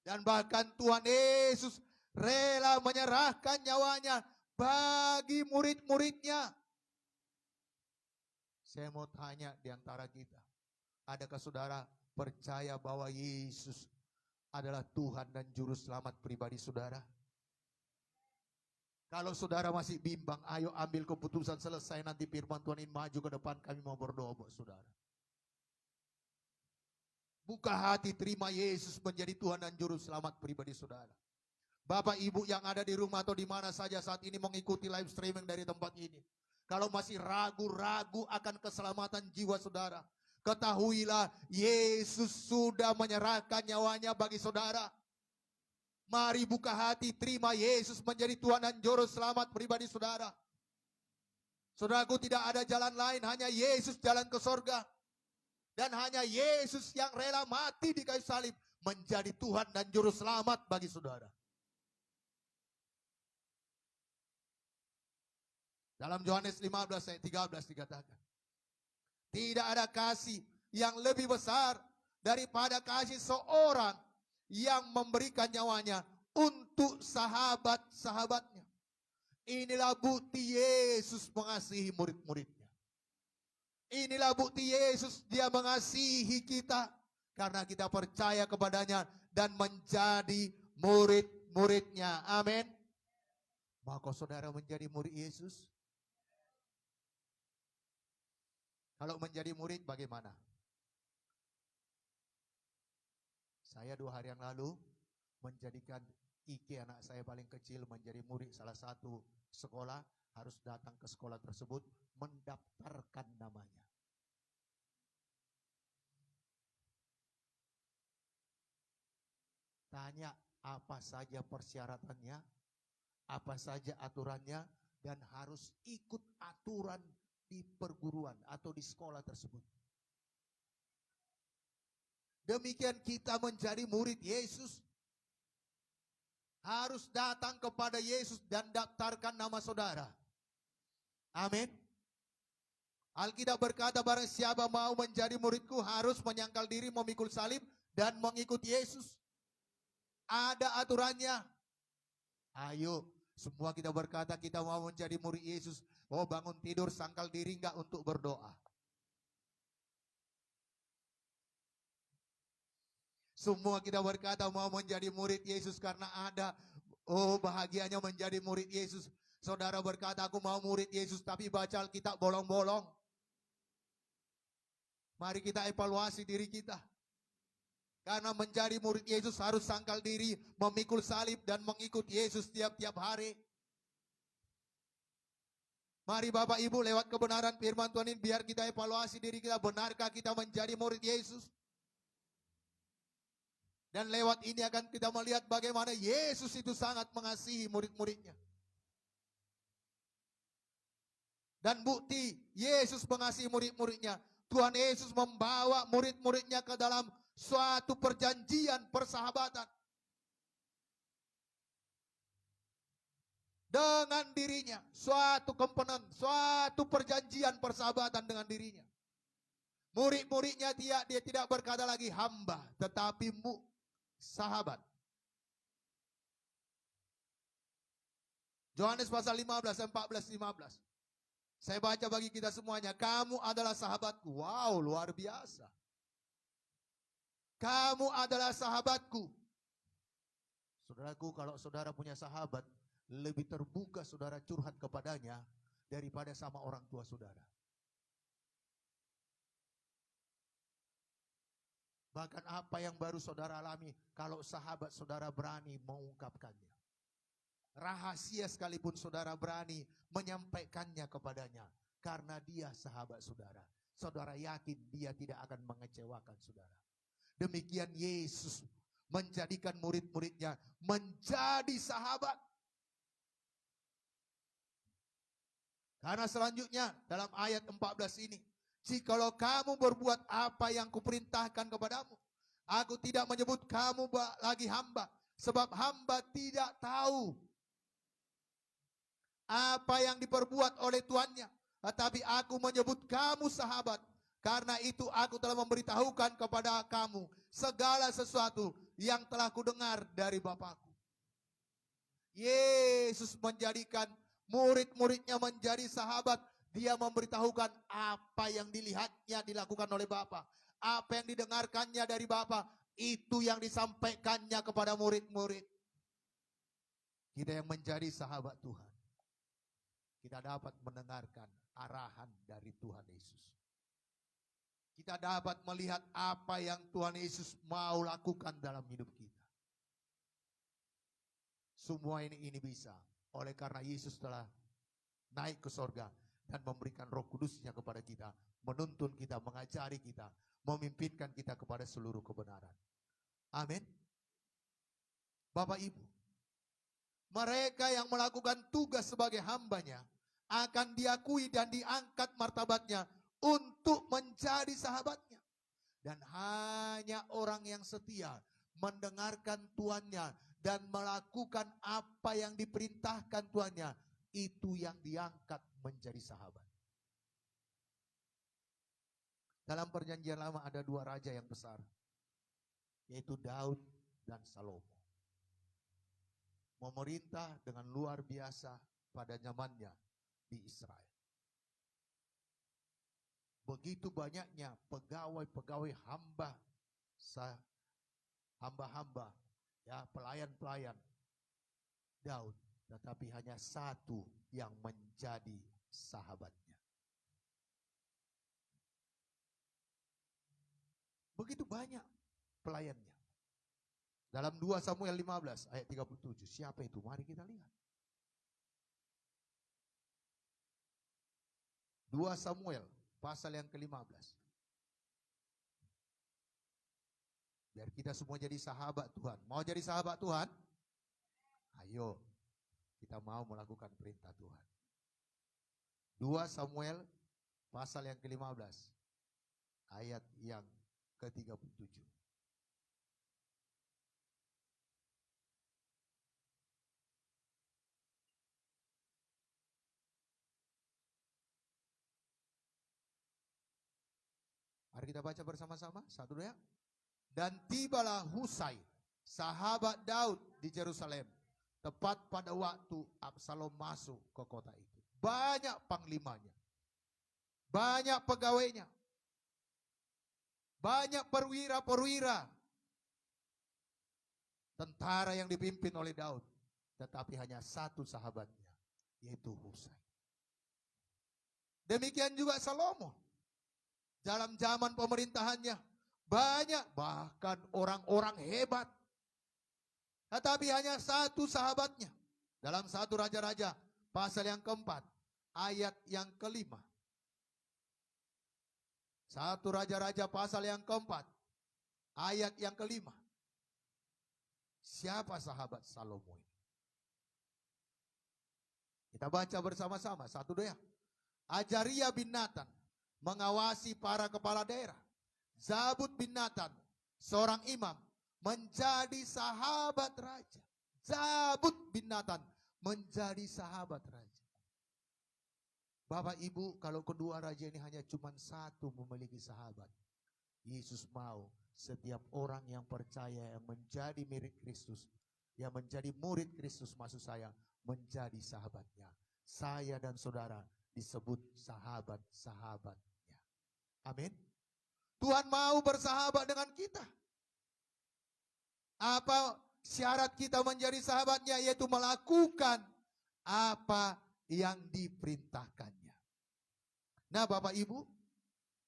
Dan bahkan Tuhan Yesus rela menyerahkan nyawanya bagi murid-muridnya. Saya mau tanya di antara kita, adakah saudara percaya bahwa Yesus adalah Tuhan dan Juru Selamat pribadi saudara? Kalau saudara masih bimbang, ayo ambil keputusan, selesai nanti firman Tuhan ini maju ke depan, kami mau berdoa buat saudara. Buka hati, terima Yesus menjadi Tuhan dan Juru Selamat pribadi saudara. Bapak Ibu yang ada di rumah atau di mana saja saat ini mengikuti live streaming dari tempat ini. Kalau masih ragu-ragu akan keselamatan jiwa saudara, ketahuilah Yesus sudah menyerahkan nyawanya bagi saudara. Mari buka hati, terima Yesus menjadi Tuhan dan Juru Selamat pribadi saudara. Saudaraku, tidak ada jalan lain, hanya Yesus jalan ke sorga. Dan hanya Yesus yang rela mati di kayu salib menjadi Tuhan dan Juru Selamat bagi saudara. Dalam Yohanes 15 ayat 13 dikatakan, tidak ada kasih yang lebih besar daripada kasih seorang yang memberikan nyawanya untuk sahabat-sahabatnya. Inilah bukti Yesus mengasihi murid-muridnya. Inilah bukti Yesus, dia mengasihi kita karena kita percaya kepadanya dan menjadi murid-muridnya. Amin. Maka saudara menjadi murid Yesus? Kalau menjadi murid bagaimana? Saya 2 hari yang lalu menjadikan Ike, anak saya paling kecil, menjadi murid salah satu sekolah. Harus datang ke sekolah tersebut, mendaftarkan namanya. Tanya apa saja persyaratannya, apa saja aturannya, dan harus ikut aturan di perguruan atau di sekolah tersebut. Demikian kita menjadi murid Yesus. Harus datang kepada Yesus dan daftarkan nama saudara. Amin. Alkitab berkata, barang siapa mau menjadi muridku harus menyangkal diri, memikul salib, dan mengikuti Yesus. Ada aturannya. Ayo, semua kita berkata kita mau menjadi murid Yesus. Oh, bangun tidur sangkal diri enggak untuk berdoa? Semua kita berkata mau menjadi murid Yesus karena ada, oh bahagianya menjadi murid Yesus. Saudara berkata aku mau murid Yesus tapi baca Alkitab bolong-bolong. Mari kita evaluasi diri kita. Karena menjadi murid Yesus harus sangkal diri, memikul salib dan mengikut Yesus tiap-tiap hari. Mari Bapak Ibu lewat kebenaran firman Tuhan ini biar kita evaluasi diri kita. Benarkah kita menjadi murid Yesus? Dan lewat ini akan kita melihat bagaimana Yesus itu sangat mengasihi murid-muridnya. Dan bukti Yesus mengasihi murid-muridnya. Tuhan Yesus membawa murid-muridnya ke dalam suatu perjanjian persahabatan. Dengan dirinya, suatu komponen, suatu perjanjian persahabatan dengan dirinya. Murid-muridnya dia tidak berkata lagi hamba, tetapi sahabat. Yohanes pasal 15, 14, 15. Saya baca bagi kita semuanya, kamu adalah sahabatku. Wow, luar biasa. Kamu adalah sahabatku. Saudaraku, kalau saudara punya sahabat, lebih terbuka saudara curhat kepadanya daripada sama orang tua saudara. Bahkan apa yang baru saudara alami kalau sahabat saudara berani mengungkapkannya. Rahasia sekalipun saudara berani menyampaikannya kepadanya. Karena dia sahabat saudara. Saudara yakin dia tidak akan mengecewakan saudara. Demikian Yesus menjadikan murid-muridnya menjadi sahabat. Karena selanjutnya dalam ayat 14 ini. Jikalau kamu berbuat apa yang kuperintahkan kepadamu. Aku tidak menyebut kamu lagi hamba. Sebab hamba tidak tahu apa yang diperbuat oleh tuannya. Tetapi aku menyebut kamu sahabat. Karena itu aku telah memberitahukan kepada kamu segala sesuatu yang telah kudengar dari Bapakku. Yesus menjadikan murid-muridnya menjadi sahabat. Dia memberitahukan apa yang dilihatnya dilakukan oleh Bapa. Apa yang didengarkannya dari Bapa. Itu yang disampaikannya kepada murid-murid. Kita yang menjadi sahabat Tuhan. Kita dapat mendengarkan arahan dari Tuhan Yesus. Kita dapat melihat apa yang Tuhan Yesus mau lakukan dalam hidup kita. Semua ini bisa. Oleh karena Yesus telah naik ke sorga. Dan memberikan Roh Kudusnya kepada kita. Menuntun kita, mengajari kita. Memimpinkan kita kepada seluruh kebenaran. Amin. Bapak Ibu. Mereka yang melakukan tugas sebagai hambanya. Akan diakui dan diangkat martabatnya. Untuk menjadi sahabatnya. Dan hanya orang yang setia. Mendengarkan tuannya. Dan melakukan apa yang diperintahkan tuannya. Itu yang diangkat menjadi sahabat. Dalam perjanjian lama ada dua raja yang besar, yaitu Daud dan Salomo. Memerintah dengan luar biasa pada zamannya di Israel. Begitu banyaknya pegawai-pegawai hamba-hamba, ya, pelayan-pelayan Daud, tetapi hanya satu yang menjadi sahabatnya. Begitu banyak pelayannya. Dalam 2 Samuel 15 ayat 37, siapa itu? Mari kita lihat. 2 Samuel pasal yang ke-15. Biar kita semua jadi sahabat Tuhan. Mau jadi sahabat Tuhan? Ayo, kita mau melakukan perintah Tuhan. 2 Samuel pasal yang ke-15 ayat yang ke-37. Mari kita baca bersama-sama. 1, 2. Dan tibalah Husai, sahabat Daud di Yerusalem, tepat pada waktu Absalom masuk ke kota itu. Banyak panglimanya, banyak pegawainya, banyak perwira-perwira, tentara yang dipimpin oleh Daud. Tetapi hanya satu sahabatnya, yaitu Husai. Demikian juga Salomo. Dalam zaman pemerintahannya, banyak bahkan orang-orang hebat. Tetapi hanya satu sahabatnya. Dalam 1 Raja-Raja pasal yang ke-4 ayat yang ke-5. 1 Raja-Raja pasal yang ke-4 ayat yang ke-5. Siapa sahabat Salomo ini? Kita baca bersama-sama. 1, 2. Ajaria bin Natan mengawasi para kepala daerah. Zabud bin Natan, seorang imam, menjadi sahabat raja. Zabud bin Natan menjadi sahabat raja. Bapak Ibu, kalau kedua raja ini hanya cuma satu memiliki sahabat. Yesus mau setiap orang yang percaya, yang menjadi mirip Kristus, yang menjadi murid Kristus, maksud saya, menjadi sahabatnya. Saya dan saudara disebut sahabat-sahabatnya. Amin. Tuhan mau bersahabat dengan kita. Apa syarat kita menjadi sahabatnya? Yaitu melakukan apa yang diperintahkannya. Nah Bapak Ibu,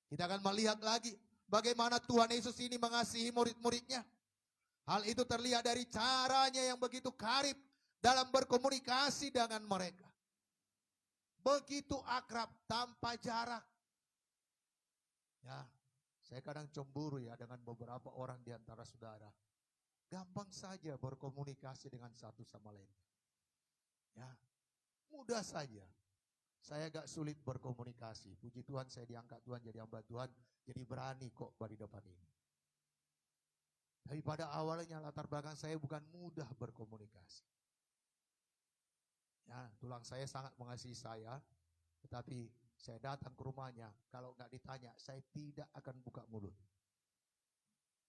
kita akan melihat lagi bagaimana Tuhan Yesus ini mengasihi murid-muridnya. Hal itu terlihat dari caranya yang begitu karib dalam berkomunikasi dengan mereka. Begitu akrab tanpa jarak. Ya, saya kadang cemburu ya dengan beberapa orang di antara saudara. Gampang saja berkomunikasi dengan satu sama lain. Ya, mudah saja. Saya gak sulit berkomunikasi. Puji Tuhan saya diangkat Tuhan jadi hamba Tuhan. Jadi berani kok di depan ini. Tapi pada awalnya latar belakang saya bukan mudah berkomunikasi. Ya, tulang saya sangat mengasihi saya. Tetapi saya datang ke rumahnya, kalau nggak ditanya, saya tidak akan buka mulut.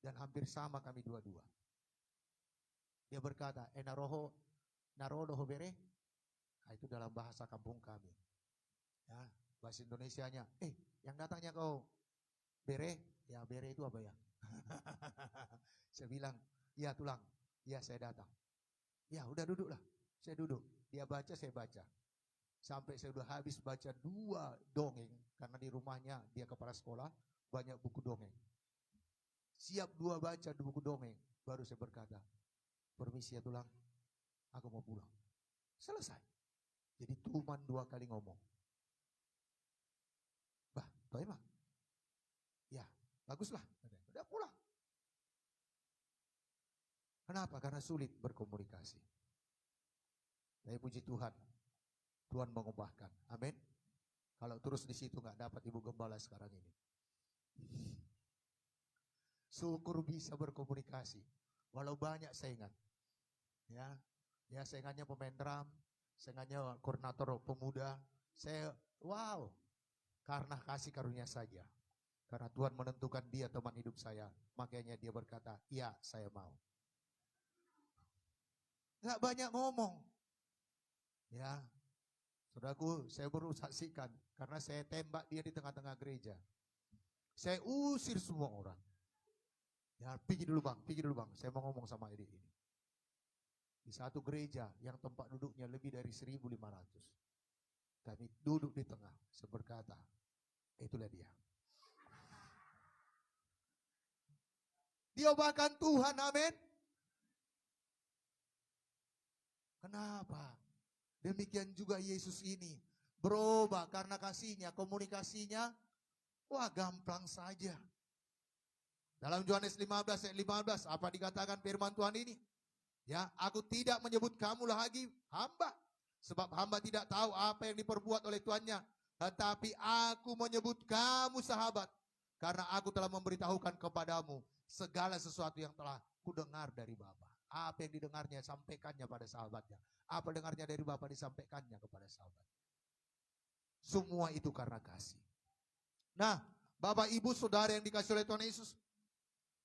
Dan hampir sama kami dua-dua. Dia berkata, naroho bere. Nah, itu dalam bahasa kampung kami. Ya, bahasa Indonesianya, yang datangnya kau bere, ya bere itu apa ya? Saya bilang, ya tulang, ya saya datang. Ya udah duduklah, saya duduk. Dia baca, saya baca. Sampai saya sudah habis baca 2 dongeng. Karena di rumahnya dia kepala sekolah, banyak buku dongeng. Siap 2 baca buku dongeng. Baru saya berkata, permisi ya tulang, aku mau pulang. Selesai. Jadi cuma 2 kali ngomong. Bah, toh emang? Ya, baguslah. Udah pulang. Kenapa? Karena sulit berkomunikasi. Tapi puji Tuhan. Tuhan mengubahkan. Amin. Kalau terus di situ nggak dapat Ibu Gembala sekarang ini. Syukur bisa berkomunikasi. Walau banyak saingan. Ya saingannya pemain drum, saingannya koordinator pemuda, Saya, wow, karena kasih karunia saja. Karena Tuhan menentukan dia teman hidup saya. Makanya dia berkata, iya saya mau. Nggak banyak ngomong. Ya, saudaraku, saya baru saksikan. Karena saya tembak dia di tengah-tengah gereja. Saya usir semua orang. Ya, pergi dulu bang. Saya mau ngomong sama adik ini. Di satu gereja yang tempat duduknya lebih dari 1.500. Kami duduk di tengah. Saya berkata, itulah dia. Diobakan Tuhan, amin. Kenapa? Demikian juga Yesus ini berubah karena kasihnya, komunikasinya, wah gampang saja. Dalam Yohanes 15 ayat 15, apa dikatakan firman Tuhan ini? Ya, aku tidak menyebut kamu lagi hamba, sebab hamba tidak tahu apa yang diperbuat oleh tuannya. Tetapi aku menyebut kamu sahabat, karena aku telah memberitahukan kepadamu segala sesuatu yang telah kudengar dari Bapa. Apa yang didengarnya sampaikannya pada sahabatnya. Apa dengarnya dari Bapa disampaikannya kepada sahabat. Semua itu karena kasih. Nah, Bapak Ibu Saudara yang dikasih oleh Tuhan Yesus,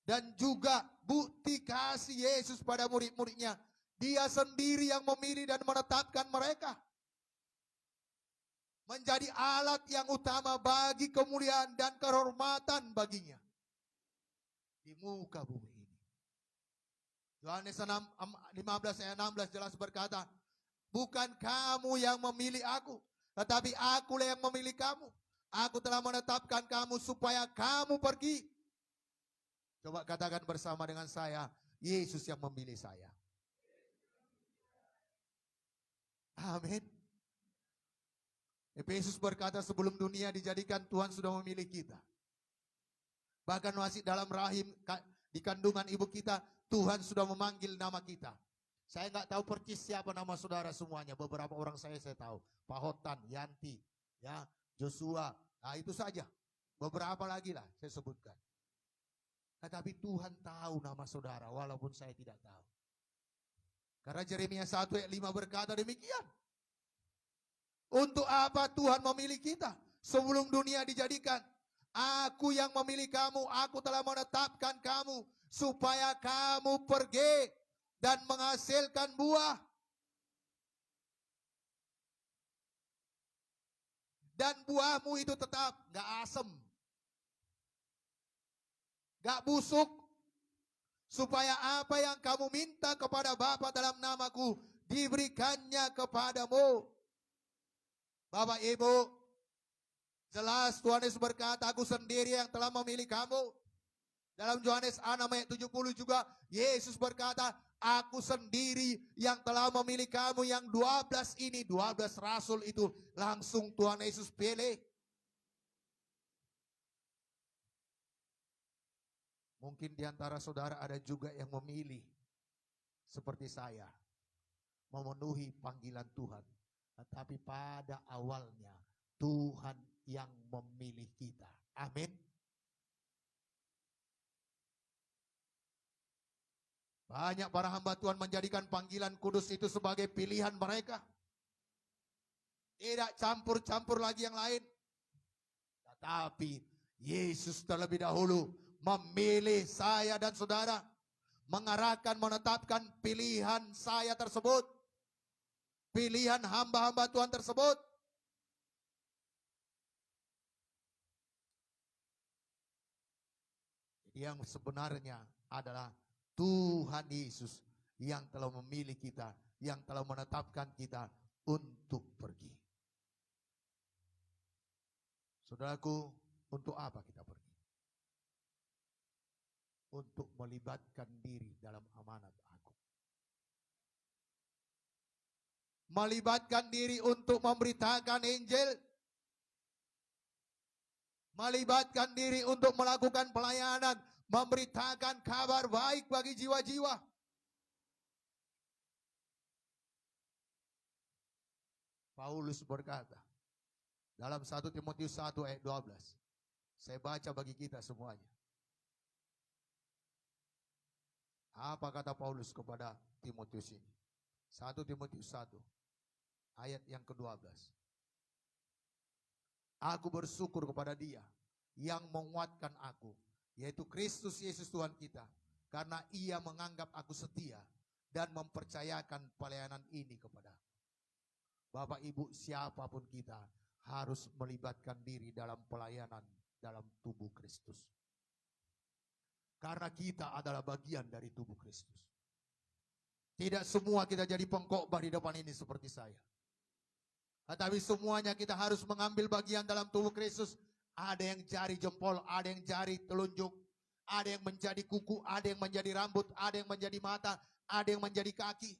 dan juga bukti kasih Yesus pada murid-muridnya. Dia sendiri yang memilih dan menetapkan mereka. Menjadi alat yang utama bagi kemuliaan dan kehormatan baginya. Di muka bumi ini. Yohanes 15 ayat 16 jelas berkata, bukan kamu yang memilih aku, tetapi akulah yang memilih kamu. Aku telah menetapkan kamu supaya kamu pergi. Coba katakan bersama dengan saya, Yesus yang memilih saya. Amin. Efesus berkata sebelum dunia dijadikan Tuhan sudah memilih kita. Bahkan masih dalam rahim di kandungan ibu kita, Tuhan sudah memanggil nama kita. Saya nggak tahu persis siapa nama saudara semuanya. Beberapa orang saya tahu. Pak Hotan, Yanti, ya, Joshua. Nah itu saja. Beberapa lagi lah saya sebutkan. Tetapi Tuhan tahu nama saudara walaupun saya tidak tahu. Karena Yeremia 1 ayat 5 berkata demikian. Untuk apa Tuhan memilih kita? Sebelum dunia dijadikan. Aku yang memilih kamu, aku telah menetapkan kamu. Supaya kamu pergi dan menghasilkan buah. Dan buahmu itu tetap gak asem. Gak busuk. Supaya apa yang kamu minta kepada Bapa dalam namaku diberikannya kepadamu. Bapak Ibu, jelas Tuhan Yesus berkata, aku sendiri yang telah memilih kamu. Dalam Yohanes 6 ayat 70 juga Yesus berkata, aku sendiri yang telah memilih kamu. Yang 12 ini, 12 rasul itu langsung Tuhan Yesus pilih. Mungkin di antara saudara ada juga yang memilih seperti saya, memenuhi panggilan Tuhan. Tetapi pada awalnya Tuhan yang memilih kita. Amin. Banyak para hamba Tuhan menjadikan panggilan kudus itu sebagai pilihan mereka. Tidak campur-campur lagi yang lain. Tetapi Yesus terlebih dahulu memilih saya dan saudara, mengarahkan, menetapkan pilihan saya tersebut, pilihan hamba-hamba Tuhan tersebut. Yang sebenarnya adalah Tuhan Yesus yang telah memilih kita, yang telah menetapkan kita untuk pergi. Saudaraku, untuk apa kita pergi? Untuk melibatkan diri dalam amanat agung. Melibatkan diri untuk memberitakan Injil. Melibatkan diri untuk melakukan pelayanan. Memberitakan kabar baik bagi jiwa-jiwa. Paulus berkata dalam 1 Timotius 1 ayat 12. Saya baca bagi kita semuanya. Apa kata Paulus kepada Timotius ini? 1 Timotius 1 ayat yang ke-12. Aku bersyukur kepada Dia yang menguatkan aku, yaitu Kristus Yesus Tuhan kita. Karena Ia menganggap aku setia dan mempercayakan pelayanan ini kepada Bapak Ibu, siapapun kita harus melibatkan diri dalam pelayanan dalam tubuh Kristus. Karena kita adalah bagian dari tubuh Kristus. Tidak semua kita jadi pengkhotbah di depan ini seperti saya. Tetapi semuanya kita harus mengambil bagian dalam tubuh Kristus. Ada yang jari jempol, ada yang jari telunjuk, ada yang menjadi kuku, ada yang menjadi rambut, ada yang menjadi mata, ada yang menjadi kaki,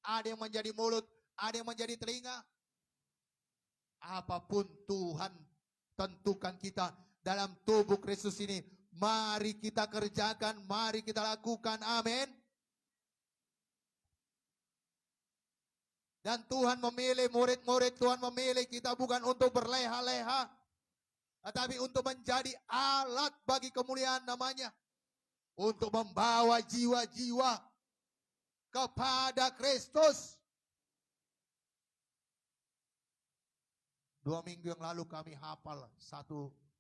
ada yang menjadi mulut, ada yang menjadi telinga. Apapun Tuhan tentukan kita dalam tubuh Kristus ini, mari kita kerjakan, mari kita lakukan. Amin. Dan Tuhan memilih murid-murid, Tuhan memilih kita bukan untuk berleha-leha, tetapi untuk menjadi alat bagi kemuliaan namanya. Untuk membawa jiwa-jiwa kepada Kristus. 2 minggu yang lalu kami hafal 1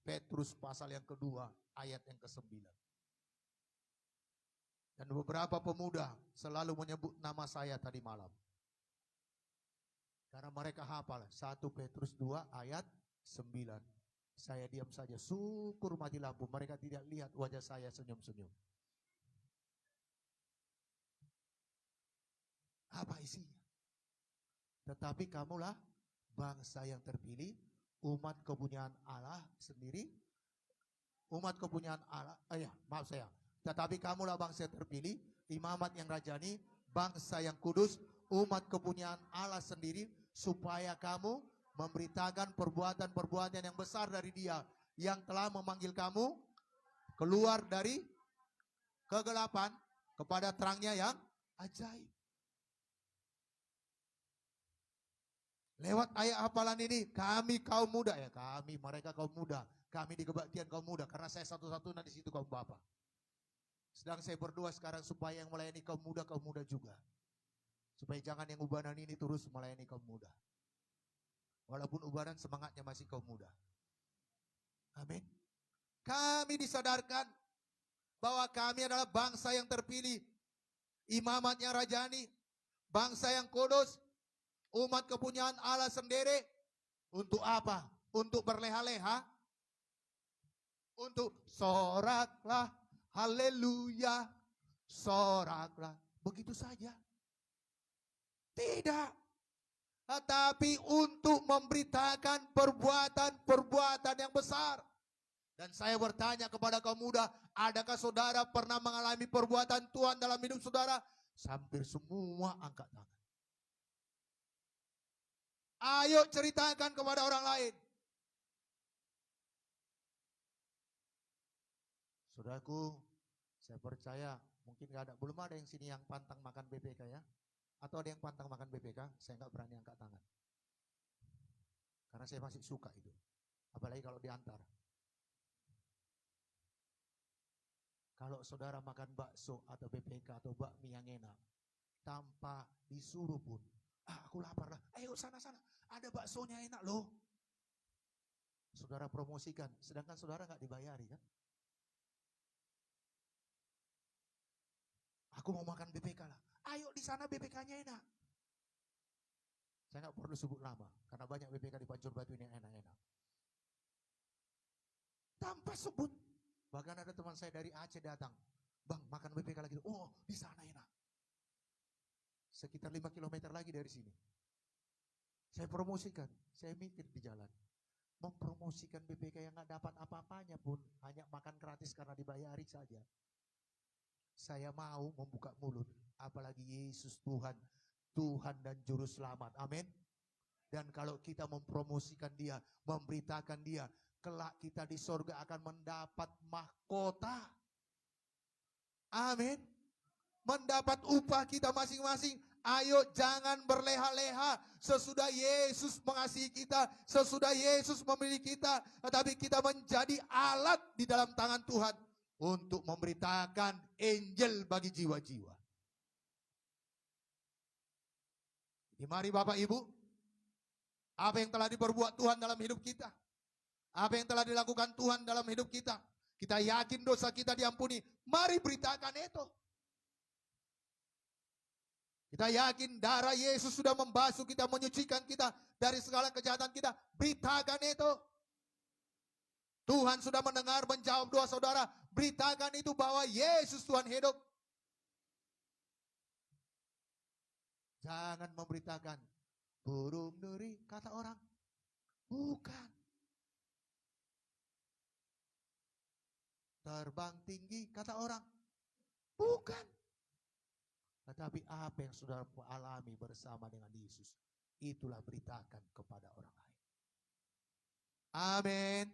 Petrus pasal yang kedua, ayat yang ke-9. Dan beberapa pemuda selalu menyebut nama saya tadi malam. Karena mereka hafal 1 Petrus 2 ayat 9. Saya diam saja, syukur mati lampu. Mereka tidak lihat wajah saya senyum-senyum. Apa isinya? Tetapi kamulah bangsa yang terpilih, umat kepunyaan Allah sendiri. Umat kepunyaan Allah, tetapi kamulah bangsa yang terpilih, imamat yang rajani, bangsa yang kudus, umat kepunyaan Allah sendiri, supaya kamu memberitakan perbuatan-perbuatan yang besar dari Dia yang telah memanggil kamu keluar dari kegelapan kepada terangnya yang ajaib. Lewat ayat hafalan ini, kami kaum muda, mereka kaum muda, kami di kebaktian kaum muda, karena saya satu-satunya di situ kaum bapak. Sedang saya berdoa sekarang supaya yang melayani kaum muda juga. Supaya jangan yang ubanan ini terus melayani kaum muda. Walaupun ubanan semangatnya masih kaum muda. Amin. Kami disadarkan bahwa kami adalah bangsa yang terpilih, imamat yang rajani, bangsa yang kudus, umat kepunyaan Allah sendiri. Untuk apa? Untuk berleha-leha? Untuk soraklah, haleluya, soraklah. Begitu saja. Tidak. Tetapi untuk memberitakan perbuatan-perbuatan yang besar. Dan saya bertanya kepada kaum muda, adakah saudara pernah mengalami perbuatan Tuhan dalam hidup saudara? Hampir semua angkat tangan. Ayo ceritakan kepada orang lain. Saudaraku, saya percaya mungkin belum ada yang sini yang pantang makan BPK ya. Atau ada yang pantang makan BPK, saya nggak berani angkat tangan. Karena saya masih suka itu. Apalagi kalau diantar. Kalau saudara makan bakso atau BPK atau bakmi yang enak, tanpa disuruh pun, aku lapar lah, ayo sana-sana, ada baksonya enak loh. Saudara promosikan, sedangkan saudara nggak dibayari kan? Aku mau makan BPK lah. Ayo di sana BPK-nya enak. Saya nggak perlu sebut nama, karena banyak BPK di Pancur Batu ini yang enak-enak. Tanpa sebut. Bahkan ada teman saya dari Aceh datang. Bang, makan BPK lagi. Oh, di sana enak. Sekitar 5 km lagi dari sini. Saya promosikan, saya mikir di jalan. Mempromosikan BPK yang nggak dapat apa-apanya pun, hanya makan gratis karena dibayari saja. Saya mau membuka mulut, apalagi Yesus Tuhan, Tuhan dan Juru Selamat. Amin. Dan kalau kita mempromosikan Dia, memberitakan Dia, kelak kita di sorga akan mendapat mahkota. Amin. Mendapat upah kita masing-masing. Ayo jangan berleha-leha. Sesudah Yesus mengasihi kita, sesudah Yesus memilih kita, tetapi kita menjadi alat di dalam tangan Tuhan untuk memberitakan Injil bagi jiwa-jiwa. Jadi mari Bapak Ibu, apa yang telah diperbuat Tuhan dalam hidup kita, Apa yang telah dilakukan Tuhan dalam hidup kita. Kita yakin dosa kita diampuni. Mari beritakan itu. Kita yakin darah Yesus sudah membasuh kita, menyucikan kita dari segala kejahatan kita. Beritakan itu. Tuhan sudah mendengar, menjawab doa saudara. Beritakan itu bahwa Yesus Tuhan hidup. Jangan memberitakan burung duri kata orang. Bukan. Terbang tinggi kata orang. Bukan. Tetapi apa yang saudara alami bersama dengan Yesus, itulah beritakan kepada orang lain. Amin.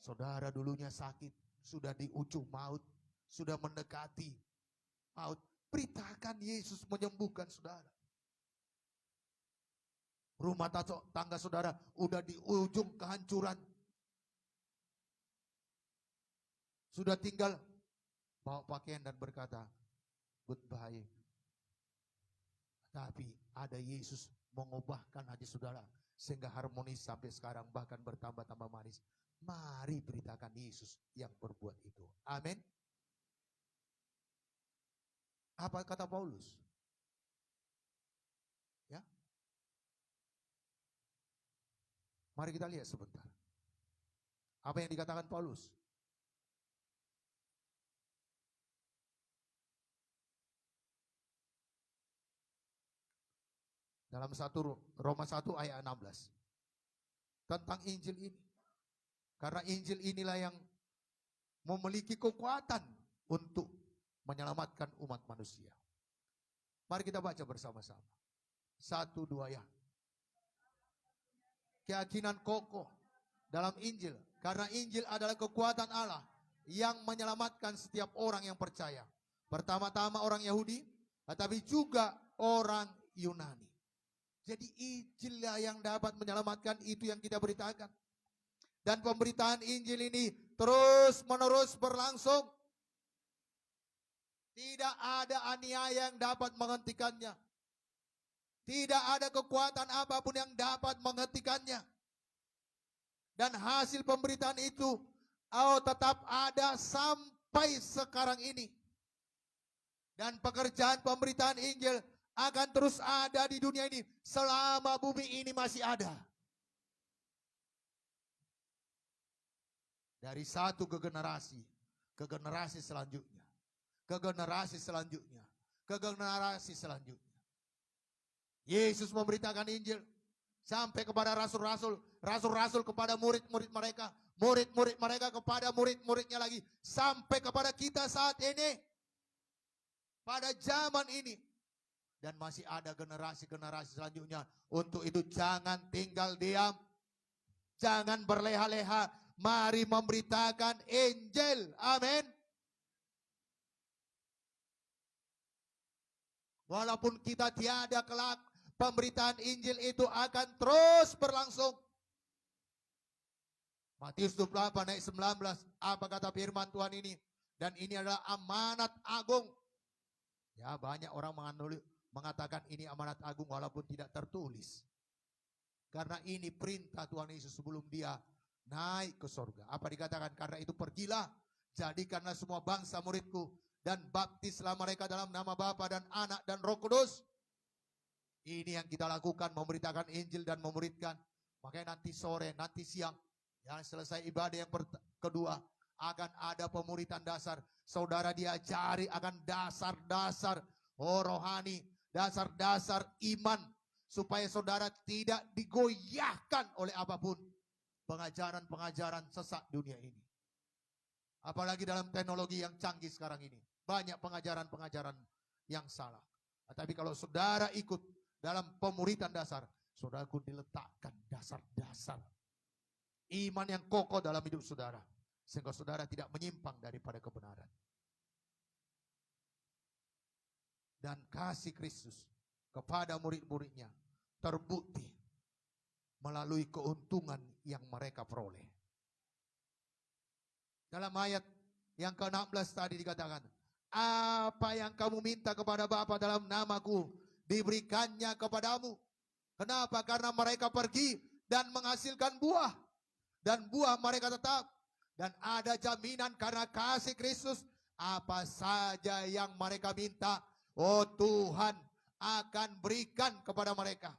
Saudara dulunya sakit, sudah di ujung maut, sudah mendekati maut. Beritakan Yesus menyembuhkan saudara. Rumah tangga saudara udah di ujung kehancuran. Sudah tinggal bawa pakaian dan berkata, goodbye. Tapi ada Yesus mengubahkan hati saudara. Sehingga harmonis sampai sekarang bahkan bertambah-tambah manis. Mari beritakan Yesus yang berbuat itu. Amin. Apa kata Paulus? Ya. Mari kita lihat sebentar. Apa yang dikatakan Paulus? Dalam Roma 1 ayat 16. Tentang Injil ini. Karena Injil inilah yang memiliki kekuatan untuk menyelamatkan umat manusia. Mari kita baca bersama-sama. 1, 2 ya. Keyakinan kokoh dalam Injil. Karena Injil adalah kekuatan Allah yang menyelamatkan setiap orang yang percaya. Pertama-tama orang Yahudi, tetapi juga orang Yunani. Jadi Injillah yang dapat menyelamatkan, itu yang kita beritakan. Dan pemberitaan Injil ini terus menerus berlangsung. Tidak ada aniaya yang dapat menghentikannya. Tidak ada kekuatan apapun yang dapat menghentikannya. Dan hasil pemberitaan itu tetap ada sampai sekarang ini. Dan pekerjaan pemberitaan Injil akan terus ada di dunia ini selama bumi ini masih ada. Dari satu ke generasi selanjutnya, ke generasi selanjutnya, ke generasi selanjutnya. Yesus memberitakan Injil sampai kepada rasul-rasul, rasul-rasul kepada murid-murid mereka, murid-murid mereka kepada murid-muridnya lagi, sampai kepada kita saat ini, pada zaman ini. Dan masih ada generasi-generasi selanjutnya. Untuk itu jangan tinggal diam. Jangan berleha-leha. Mari memberitakan Injil. Amin. Walaupun kita tiada kelak, pemberitaan Injil itu akan terus berlangsung. Matius 28 ayat 19. Apa kata firman Tuhan ini? Dan ini adalah amanat agung. Ya, banyak orang mengatakan ini amanat agung walaupun tidak tertulis. Karena ini perintah Tuhan Yesus sebelum dia naik ke sorga. Apa dikatakan? Karena itu pergilah, jadikanlah semua bangsa muridku, dan baptislah mereka dalam nama Bapa dan Anak dan Roh Kudus. Ini yang kita lakukan, memberitakan Injil dan memuridkan. Makanya nanti sore, nanti siang, yang selesai ibadah yang kedua, akan ada pemuritan dasar. Saudara diajari akan dasar-dasar rohani, dasar-dasar iman, supaya saudara tidak digoyahkan oleh apapun pengajaran-pengajaran sesat dunia ini. Apalagi dalam teknologi yang canggih sekarang ini, banyak pengajaran-pengajaran yang salah. Tapi kalau saudara ikut dalam pemuritan dasar, saudaraku diletakkan dasar-dasar iman yang kokoh dalam hidup saudara, sehingga saudara tidak menyimpang daripada kebenaran. Dan kasih Kristus kepada murid-muridnya terbukti melalui keuntungan yang mereka peroleh. Dalam ayat yang ke-16 tadi dikatakan, apa yang kamu minta kepada Bapa dalam namaku, diberikannya kepadamu. Kenapa? Karena mereka pergi dan menghasilkan buah. dan buah mereka tetap. Dan ada jaminan karena kasih Kristus, apa saja yang mereka minta, oh Tuhan akan berikan kepada mereka.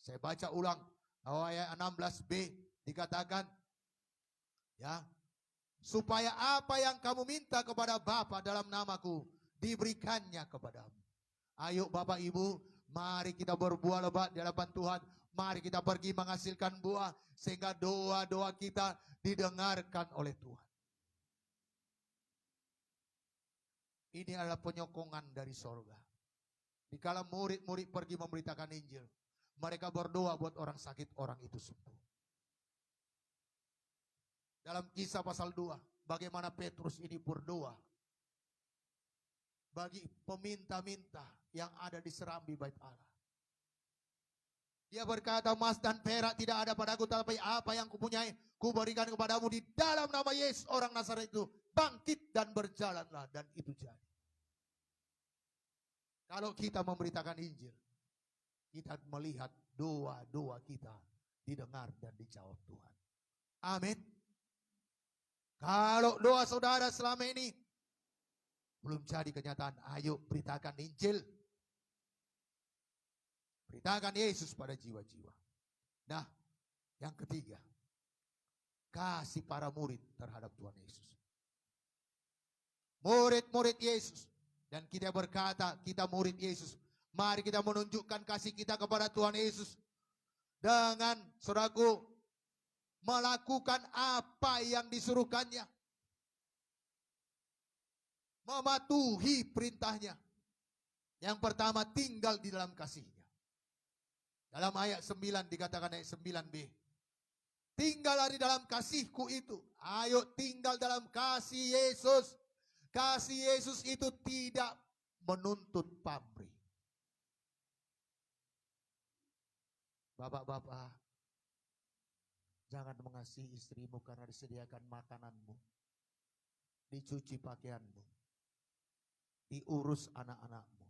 Saya baca ulang ayat 16b dikatakan, ya, supaya apa yang kamu minta kepada Bapa dalam namaku diberikannya kepadamu. Ayo Bapak Ibu, mari kita berbuah lebat di hadapan Tuhan. Mari kita pergi menghasilkan buah sehingga doa-doa kita didengarkan oleh Tuhan. Ini adalah penyokongan dari sorga. Dikala murid-murid pergi memberitakan Injil, mereka berdoa buat orang sakit, orang itu sembuh. Dalam Kisah pasal 2, bagaimana Petrus ini berdoa bagi peminta-minta yang ada di serambi bait Allah. Dia berkata, emas dan perak tidak ada padaku, tapi apa yang kupunyai, kuberikan kepadamu di dalam nama Yesus orang Nazaret itu. Bangkit dan berjalanlah, dan itu jadi. Kalau kita memberitakan Injil, kita melihat doa-doa kita didengar dan dijawab Tuhan. Amin. Kalau doa saudara selama ini belum jadi kenyataan, ayo beritakan Injil. Beritakan Yesus pada jiwa-jiwa. Nah, yang ketiga, kasih para murid terhadap Tuhan Yesus. Murid-murid Yesus. Dan kita berkata, kita murid Yesus. Mari kita menunjukkan kasih kita kepada Tuhan Yesus. Dengan, saudaraku, melakukan apa yang disuruhkannya. Mematuhi perintahnya. Yang pertama, tinggal di dalam kasihnya. Dalam ayat 9 dikatakan ayat 9b. Tinggallah di dalam kasihku itu. Ayo tinggal dalam kasih Yesus. Kasih Yesus itu tidak menuntut pamrih. Bapak-bapak, jangan mengasihi istrimu karena disediakan makananmu, dicuci pakaianmu, diurus anak-anakmu.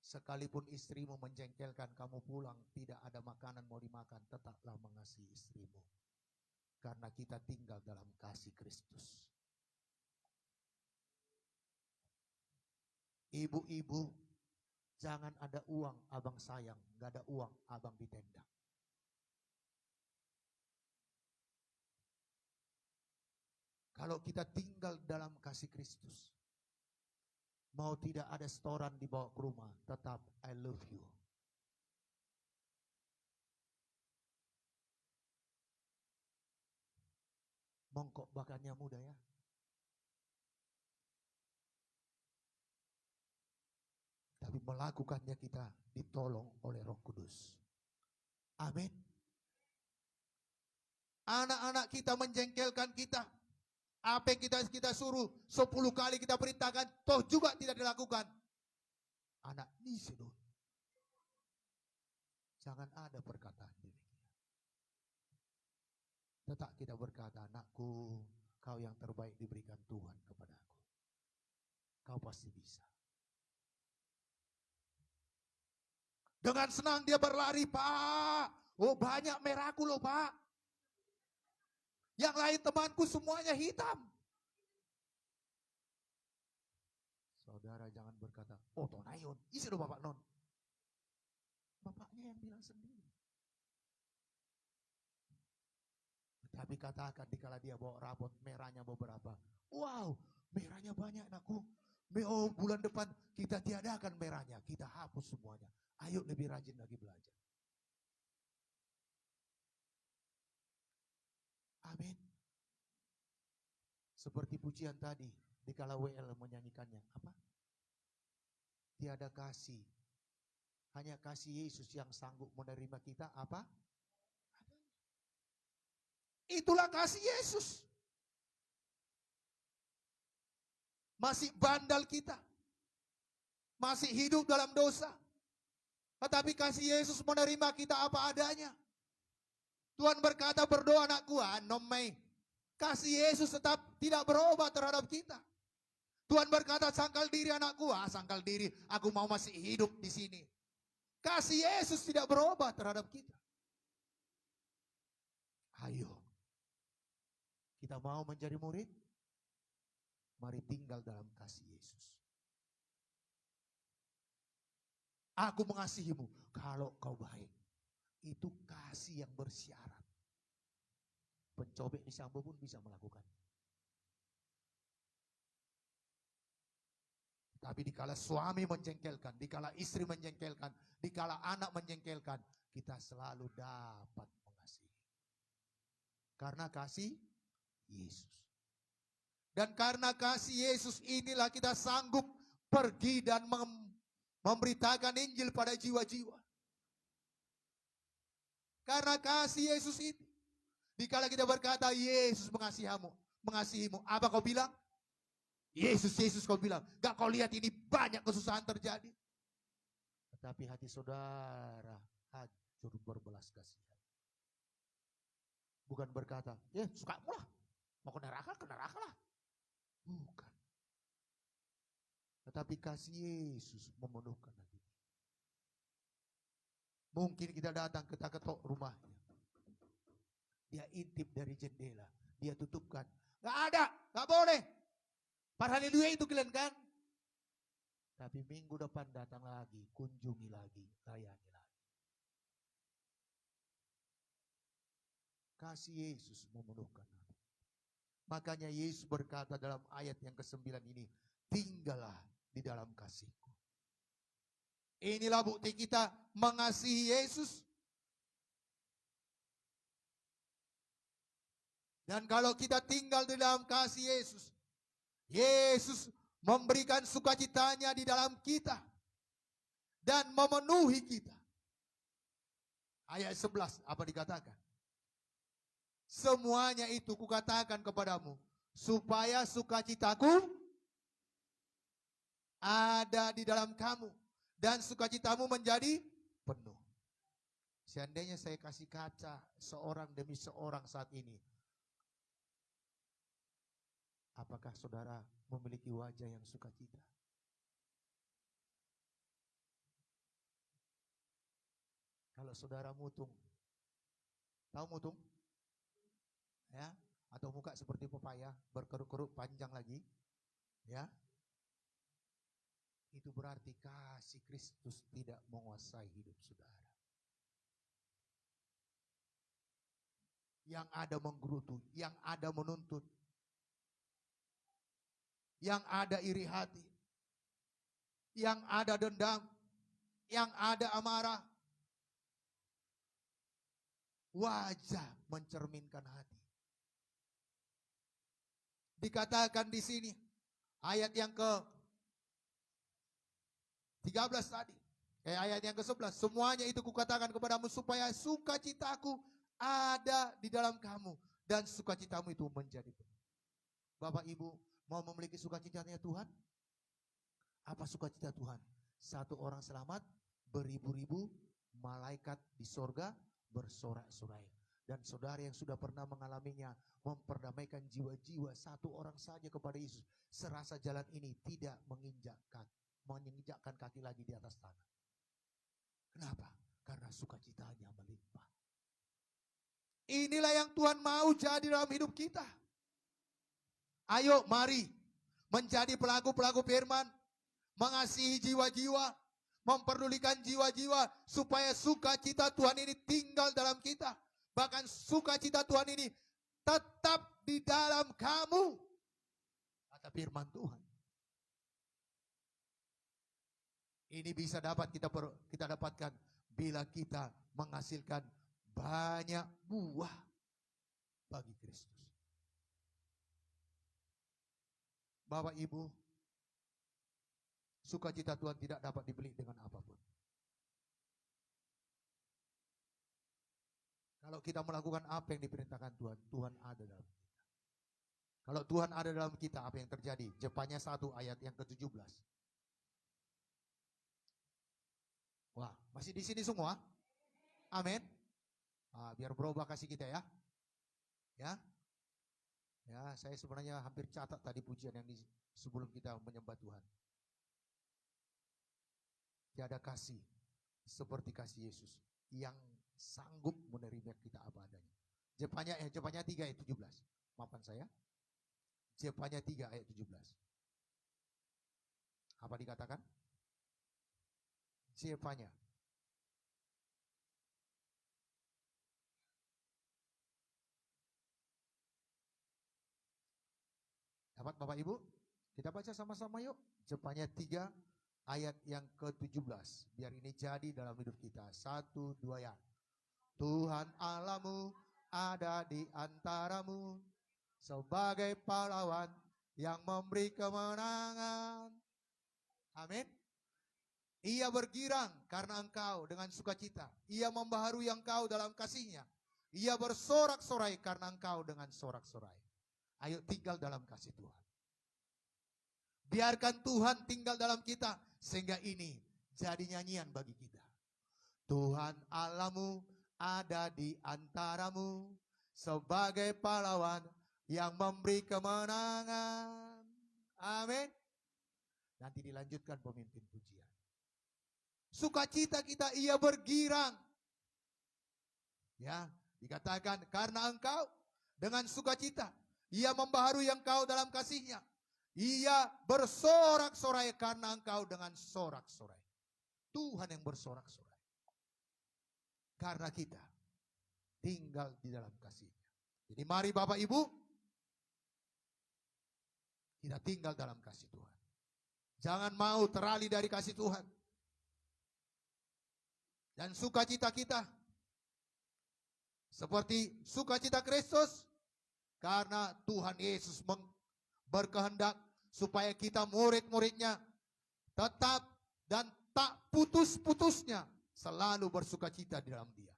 Sekalipun istrimu menjengkelkan kamu pulang, tidak ada makanan mau dimakan, tetaplah mengasihi istrimu. Karena kita tinggal dalam kasih Kristus. Ibu-ibu, jangan ada uang abang sayang, gak ada uang abang ditendang. Kalau kita tinggal dalam kasih Kristus, mau tidak ada setoran dibawa ke rumah, tetap I love you. Mongkok bakannya mudah ya. Tapi melakukannya kita ditolong oleh Roh Kudus. Amin. Anak-anak kita menjengkelkan kita. Apa yang kita suruh 10 kali kita perintahkan, toh juga tidak dilakukan. Anak nisidon. Jangan ada perkataan demikian. Tetap kita berkata, anakku, kau yang terbaik diberikan Tuhan kepadaku. Kau pasti bisa. Dengan senang dia berlari, Pak. Oh banyak merahku loh Pak. Yang lain temanku semuanya hitam. Saudara jangan berkata, oh tonayon, isi loh Bapak non. Bapaknya yang bilang sendiri. Tapi katakan dikala dia bawa rapot merahnya beberapa. Wow, merahnya banyak anakku. Oh, bulan depan kita tiadakan merahnya, kita hapus semuanya. Ayo lebih rajin lagi belajar. Amin. Seperti pujian tadi, dikala WL menyanyikannya. Apa? Tiada kasih. Hanya kasih Yesus yang sanggup menerima kita. Apa? Itulah kasih Yesus. Masih bandal kita. Masih hidup dalam dosa. Tetapi kasih Yesus menerima kita apa adanya. Tuhan berkata, berdoa anakku, nomai. Kasih Yesus tetap tidak berubah terhadap kita. Tuhan berkata, sangkal diri anakku, sangkal diri, aku mau masih hidup di sini. Kasih Yesus tidak berubah terhadap kita. Ayo, Kita mau menjadi murid? Mari tinggal dalam kasih Yesus. Aku mengasihimu kalau kau baik. Itu kasih yang bersyarat. Pencobek di Sambo pun bisa melakukan. Tapi dikala suami menjengkelkan, dikala istri menjengkelkan, dikala anak menjengkelkan, kita selalu dapat mengasihi. Karena kasih Yesus. Dan karena kasih Yesus inilah kita sanggup pergi dan memberitakan Injil pada jiwa-jiwa. Karena kasih Yesus itu. Dikala kita berkata Yesus mengasihimu, apa kau bilang? Yesus kau bilang. Gak kau lihat ini banyak kesusahan terjadi. Tetapi hati saudara hancur berbelas kasihan. Bukan berkata, sukamu lah. Mau ke neraka lah. Bukan. Tetapi kasih Yesus memenuhkan hati. Mungkin kita datang ketok rumahnya. Dia intip dari jendela. Dia tutupkan. Gak ada, gak boleh. Haleluya itu kalian kan? Tapi minggu depan datang lagi, kunjungi lagi, layani lagi. Kasih Yesus memenuhkan hati. Makanya Yesus berkata dalam ayat yang ke-9 ini, tinggallah di dalam kasihku. Inilah bukti kita mengasihi Yesus. Dan kalau kita tinggal di dalam kasih Yesus, Yesus memberikan sukacitanya di dalam kita dan memenuhi kita. Ayat 11 apa dikatakan? Semuanya itu kukatakan kepadamu supaya sukacitaku ada di dalam kamu dan sukacitamu menjadi penuh. Seandainya saya kasih kaca seorang demi seorang saat ini, apakah saudara memiliki wajah yang sukacita? Kalau saudara mutung, tahu mutung? Ya, atau muka seperti pepaya, berkeruk-keruk panjang lagi, ya. Itu berarti kasih Kristus tidak menguasai hidup saudara. Yang ada menggerutu, yang ada menuntut, yang ada iri hati, yang ada dendam, yang ada amarah. Wajah mencerminkan hati. Dikatakan di sini, ayat yang ke-13 tadi, ayat yang ke-11, semuanya itu kukatakan kepadamu supaya sukacitaku ada di dalam kamu dan sukacitamu itu menjadi penuh. Bapak Ibu, mau memiliki sukacitanya Tuhan? Apa sukacita Tuhan? Satu orang selamat, beribu-ribu malaikat di sorga bersorak-sorai. Dan saudara yang sudah pernah mengalaminya, memperdamaikan jiwa-jiwa satu orang saja kepada Yesus, serasa jalan ini tidak menginjakkan kaki lagi di atas tanah. Kenapa? Karena sukacitanya melimpah. Inilah yang Tuhan mau jadi dalam hidup kita. Ayo mari menjadi pelaku-pelaku firman, mengasihi jiwa-jiwa, memperdulikan jiwa-jiwa supaya sukacita Tuhan ini tinggal dalam kita. Bahkan sukacita Tuhan ini tetap di dalam kamu. Kata firman Tuhan. Ini bisa dapat kita dapatkan bila kita menghasilkan banyak buah bagi Kristus. Bapak Ibu, sukacita Tuhan tidak dapat dibeli dengan apapun. Kalau kita melakukan apa yang diperintahkan Tuhan, Tuhan ada dalam kita. Kalau Tuhan ada dalam kita, apa yang terjadi? Jepanya 1 ayat yang ke-17. Wah, masih di sini semua? Amin. Biar berubah kasih kita ya. Ya. Ya, saya sebenarnya hampir catat tadi pujian yang sebelum kita menyembah Tuhan. Tiada kasih seperti kasih Yesus yang sanggup menerima kita apa adanya. Jepanya 3 ayat 17. Maafkan saya. Zefanya 3 ayat 17. Apa dikatakan? Zefanya. Dapat Bapak Ibu? Kita baca sama-sama yuk. Zefanya 3 ayat yang ke-17. Biar ini jadi dalam hidup kita. 1, 2 ya. Tuhan Allahmu ada di antaramu sebagai pahlawan yang memberi kemenangan. Amin. Ia bergirang karena engkau dengan sukacita. Ia membaharui engkau dalam kasihnya. Ia bersorak-sorai karena engkau dengan sorak-sorai. Ayo tinggal dalam kasih Tuhan. Biarkan Tuhan tinggal dalam kita. Sehingga ini jadi nyanyian bagi kita. Tuhan Allahmu ada di antaramu sebagai pahlawan yang memberi kemenangan. Amin. Nanti dilanjutkan pemimpin pujian. Sukacita kita ia bergirang. Ya, dikatakan karena engkau dengan sukacita. Ia membaharui engkau dalam kasihnya. Ia bersorak-sorai karena engkau dengan sorak-sorai. Tuhan yang bersorak-sorai. Karena kita tinggal di dalam kasihnya. Jadi mari Bapak Ibu, kita tinggal dalam kasih Tuhan. Jangan mau teralih dari kasih Tuhan. Dan sukacita kita seperti sukacita Kristus, karena Tuhan Yesus berkehendak supaya kita murid-muridnya tetap dan tak putus-putusnya selalu bersukacita di dalam Dia.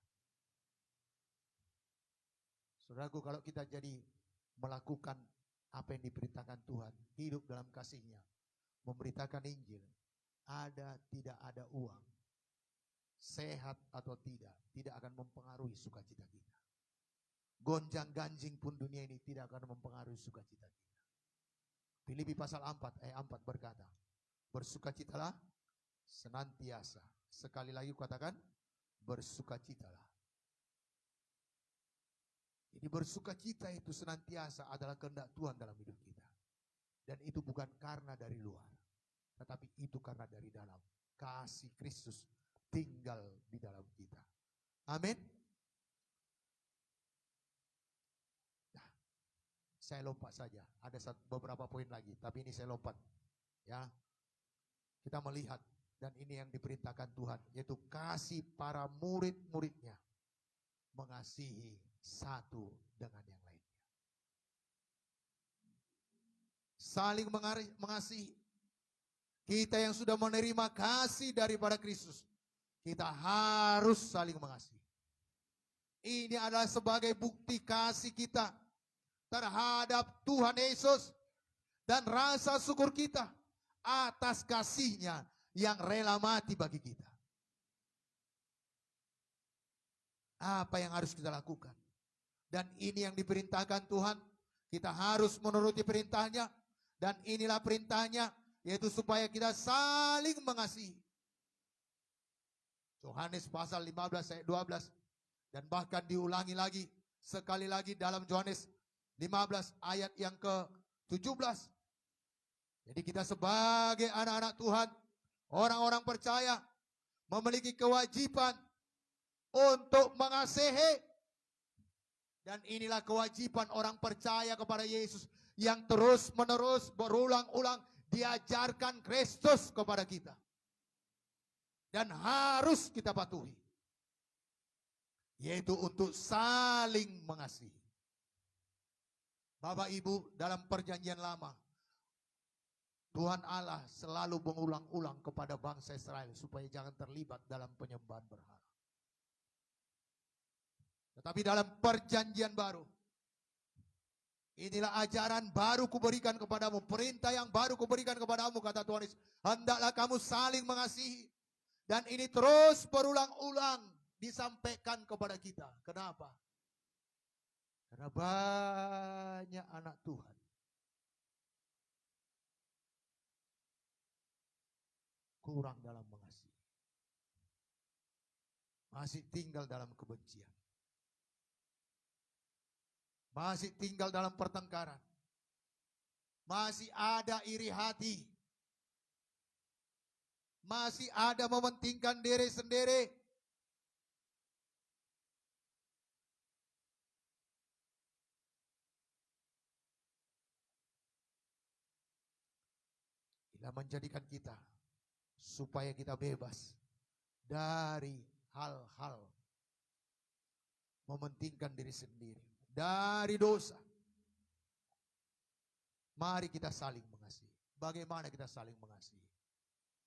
Saudaraku, kalau kita jadi melakukan apa yang diperintahkan Tuhan, hidup dalam kasih-Nya, memberitakan Injil, ada tidak ada uang, sehat atau tidak akan mempengaruhi sukacita kita. Gonjang-ganjing pun dunia ini tidak akan mempengaruhi sukacita kita. Filipi pasal 4 ayat 4 berkata, bersukacitalah senantiasa. Sekali lagi katakan, bersukacitalah. Jadi bersukacita itu senantiasa adalah kehendak Tuhan dalam hidup kita. Dan itu bukan karena dari luar, tetapi itu karena dari dalam. Kasih Kristus tinggal di dalam kita. Amin. Nah, saya lompat saja. Ada beberapa poin lagi, tapi ini saya lompat. Ya, kita melihat dan ini yang diperintahkan Tuhan, yaitu kasih para murid-muridnya mengasihi satu dengan yang lainnya. Saling mengasihi. Kita yang sudah menerima kasih daripada Kristus, kita harus saling mengasihi. Ini adalah sebagai bukti kasih kita terhadap Tuhan Yesus dan rasa syukur kita atas kasih-Nya yang rela mati bagi kita. Apa yang harus kita lakukan? Dan ini yang diperintahkan Tuhan, kita harus menuruti perintahnya. Dan inilah perintahnya, yaitu supaya kita saling mengasihi. Yohanes pasal 15 ayat 12. Dan bahkan diulangi lagi, sekali lagi dalam Yohanes 15 ayat yang ke-17. Jadi kita sebagai anak-anak Tuhan, orang-orang percaya, memiliki kewajiban untuk mengasihi. Dan inilah kewajiban orang percaya kepada Yesus yang terus-menerus berulang-ulang diajarkan Kristus kepada kita. Dan harus kita patuhi. Yaitu untuk saling mengasihi. Bapak Ibu, dalam perjanjian lama, Tuhan Allah selalu mengulang-ulang kepada bangsa Israel supaya jangan terlibat dalam penyembahan berhala. Tetapi dalam perjanjian baru, inilah ajaran baru kuberikan kepadamu, perintah yang baru kuberikan kepadamu, kata Tuhan Yesus. Hendaklah kamu saling mengasihi. Dan ini terus berulang-ulang disampaikan kepada kita. Kenapa? Karena banyak anak Tuhan kurang dalam mengasihi. Masih tinggal dalam kebencian. Masih tinggal dalam pertengkaran. Masih ada iri hati. Masih ada mementingkan diri sendiri. Bila menjadikan kita supaya kita bebas dari hal-hal mementingkan diri sendiri, dari dosa. Mari kita saling mengasihi. Bagaimana kita saling mengasihi?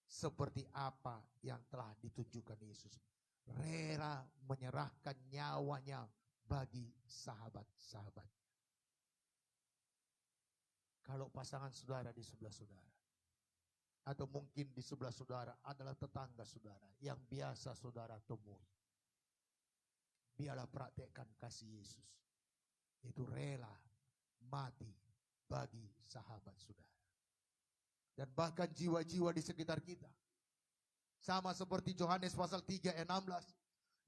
Seperti apa yang telah ditunjukkan Yesus. Rela menyerahkan nyawanya bagi sahabat-sahabat. Kalau pasangan saudara di sebelah saudara, atau mungkin di sebelah saudara adalah tetangga saudara yang biasa saudara temui, biarlah praktekkan kasih Yesus. Itu rela mati bagi sahabat saudara. Dan bahkan jiwa-jiwa di sekitar kita. Sama seperti Yohanes pasal 3 ayat 16.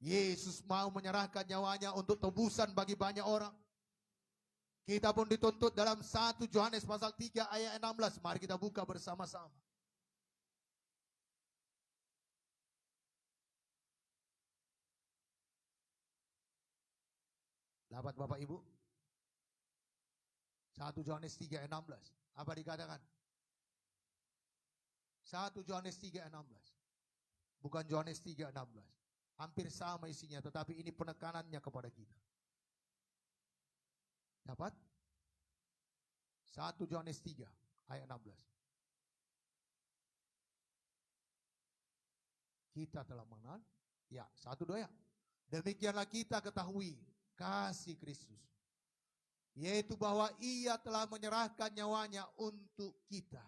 Yesus mau menyerahkan nyawanya untuk tebusan bagi banyak orang. Kita pun dituntut dalam 1 Yohanes pasal 3 ayat 16. Mari kita buka bersama-sama. Dapat Bapak Ibu? 1 Yohanes 3 ayat 16. Apa dikatakan? 1 Yohanes 3 ayat 16. Bukan Yohanes 3 ayat 16. Hampir sama isinya, tetapi ini penekanannya kepada kita. Dapat? 1 Yohanes 3 ayat 16. Kita telah mengenal, ya, 1-2 ya. Demikianlah kita ketahui kasih Kristus, yaitu bahwa Ia telah menyerahkan nyawanya untuk kita.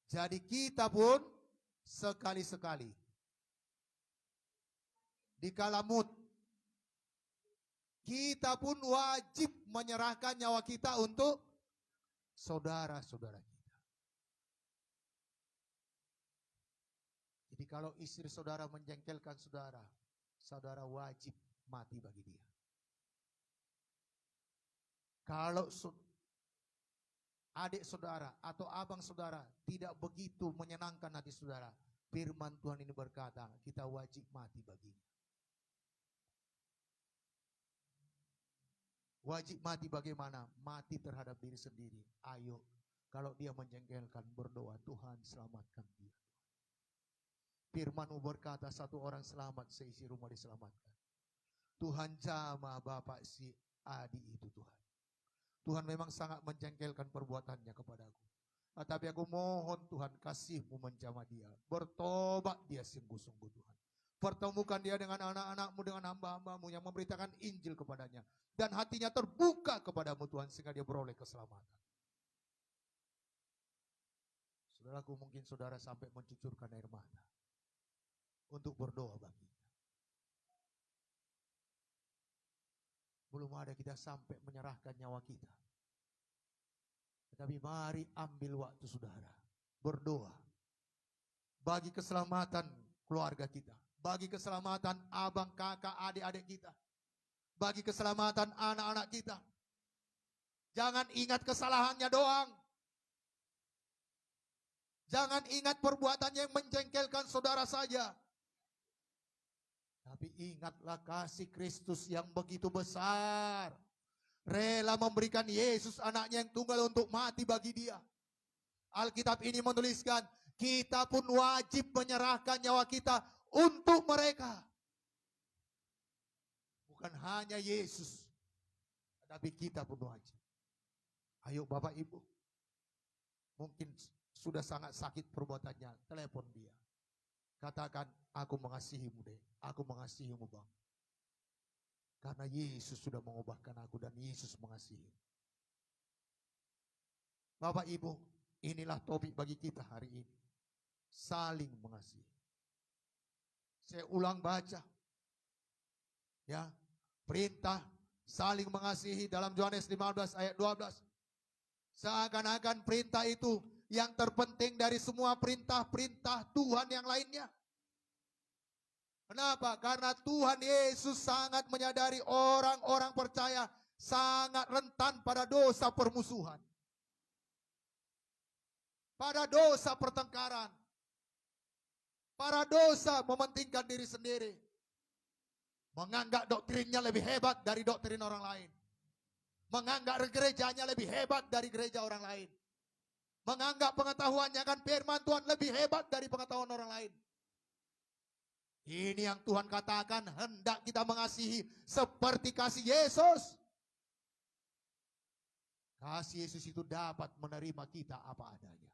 Jadi kita pun sekali-sekali di kala mood, kita pun wajib menyerahkan nyawa kita untuk saudara-saudara kita. Jadi kalau istri saudara menjengkelkan saudara, saudara wajib mati bagi dia. Kalau adik saudara atau abang saudara tidak begitu menyenangkan hati saudara, firman Tuhan ini berkata, kita wajib mati baginya. Wajib mati bagaimana? Mati terhadap diri sendiri. Ayo, kalau dia menjengkelkan, berdoa, Tuhan selamatkan dia. Firman-Mu berkata, satu orang selamat, seisi rumah diselamatkan. Tuhan jamah Bapak si Adi itu Tuhan. Tuhan memang sangat menjengkelkan perbuatannya kepadaku. Tapi aku mohon Tuhan, kasih-Mu menjamah dia. Bertobat dia sungguh-sungguh Tuhan. Pertemukan dia dengan anak-anak-Mu, dengan hamba-hamba-Mu yang memberitakan Injil kepadanya. Dan hatinya terbuka kepadamu Tuhan, sehingga dia beroleh keselamatan. Saudaraku, mungkin saudara sampai mencucurkan air mata untuk berdoa baginya. Belum ada kita sampai menyerahkan nyawa kita. Tetapi mari ambil waktu saudara, berdoa bagi keselamatan keluarga kita, bagi keselamatan abang, kakak, adik-adik kita, bagi keselamatan anak-anak kita. Jangan ingat kesalahannya doang. Jangan ingat perbuatannya yang menjengkelkan saudara saja. Tapi ingatlah kasih Kristus yang begitu besar. Rela memberikan Yesus anaknya yang tunggal untuk mati bagi dia. Alkitab ini menuliskan, kita pun wajib menyerahkan nyawa kita untuk mereka. Bukan hanya Yesus, tapi kita pun wajib. Ayo Bapak Ibu, mungkin sudah sangat sakit perbuatannya, telepon dia. Katakan, aku mengasihimu deh, aku mengasihimu Bang. Karena Yesus sudah mengubahkan aku dan Yesus mengasihi. Bapak Ibu, inilah topik bagi kita hari ini. Saling mengasihi. Saya ulang baca. Ya, perintah saling mengasihi dalam Yohanes 15 ayat 12. Seakan-akan perintah itu yang terpenting dari semua perintah-perintah Tuhan yang lainnya. Kenapa? Karena Tuhan Yesus sangat menyadari orang-orang percaya sangat rentan pada dosa permusuhan. pada dosa pertengkaran, pada dosa mementingkan diri sendiri, menganggap doktrinnya lebih hebat dari doktrin orang lain, menganggap gerejanya lebih hebat dari gereja orang lain, menganggap pengetahuannya akan firman Tuhan lebih hebat dari pengetahuan orang lain. Ini yang Tuhan katakan, hendak kita mengasihi seperti kasih Yesus. Kasih Yesus itu dapat menerima kita apa adanya.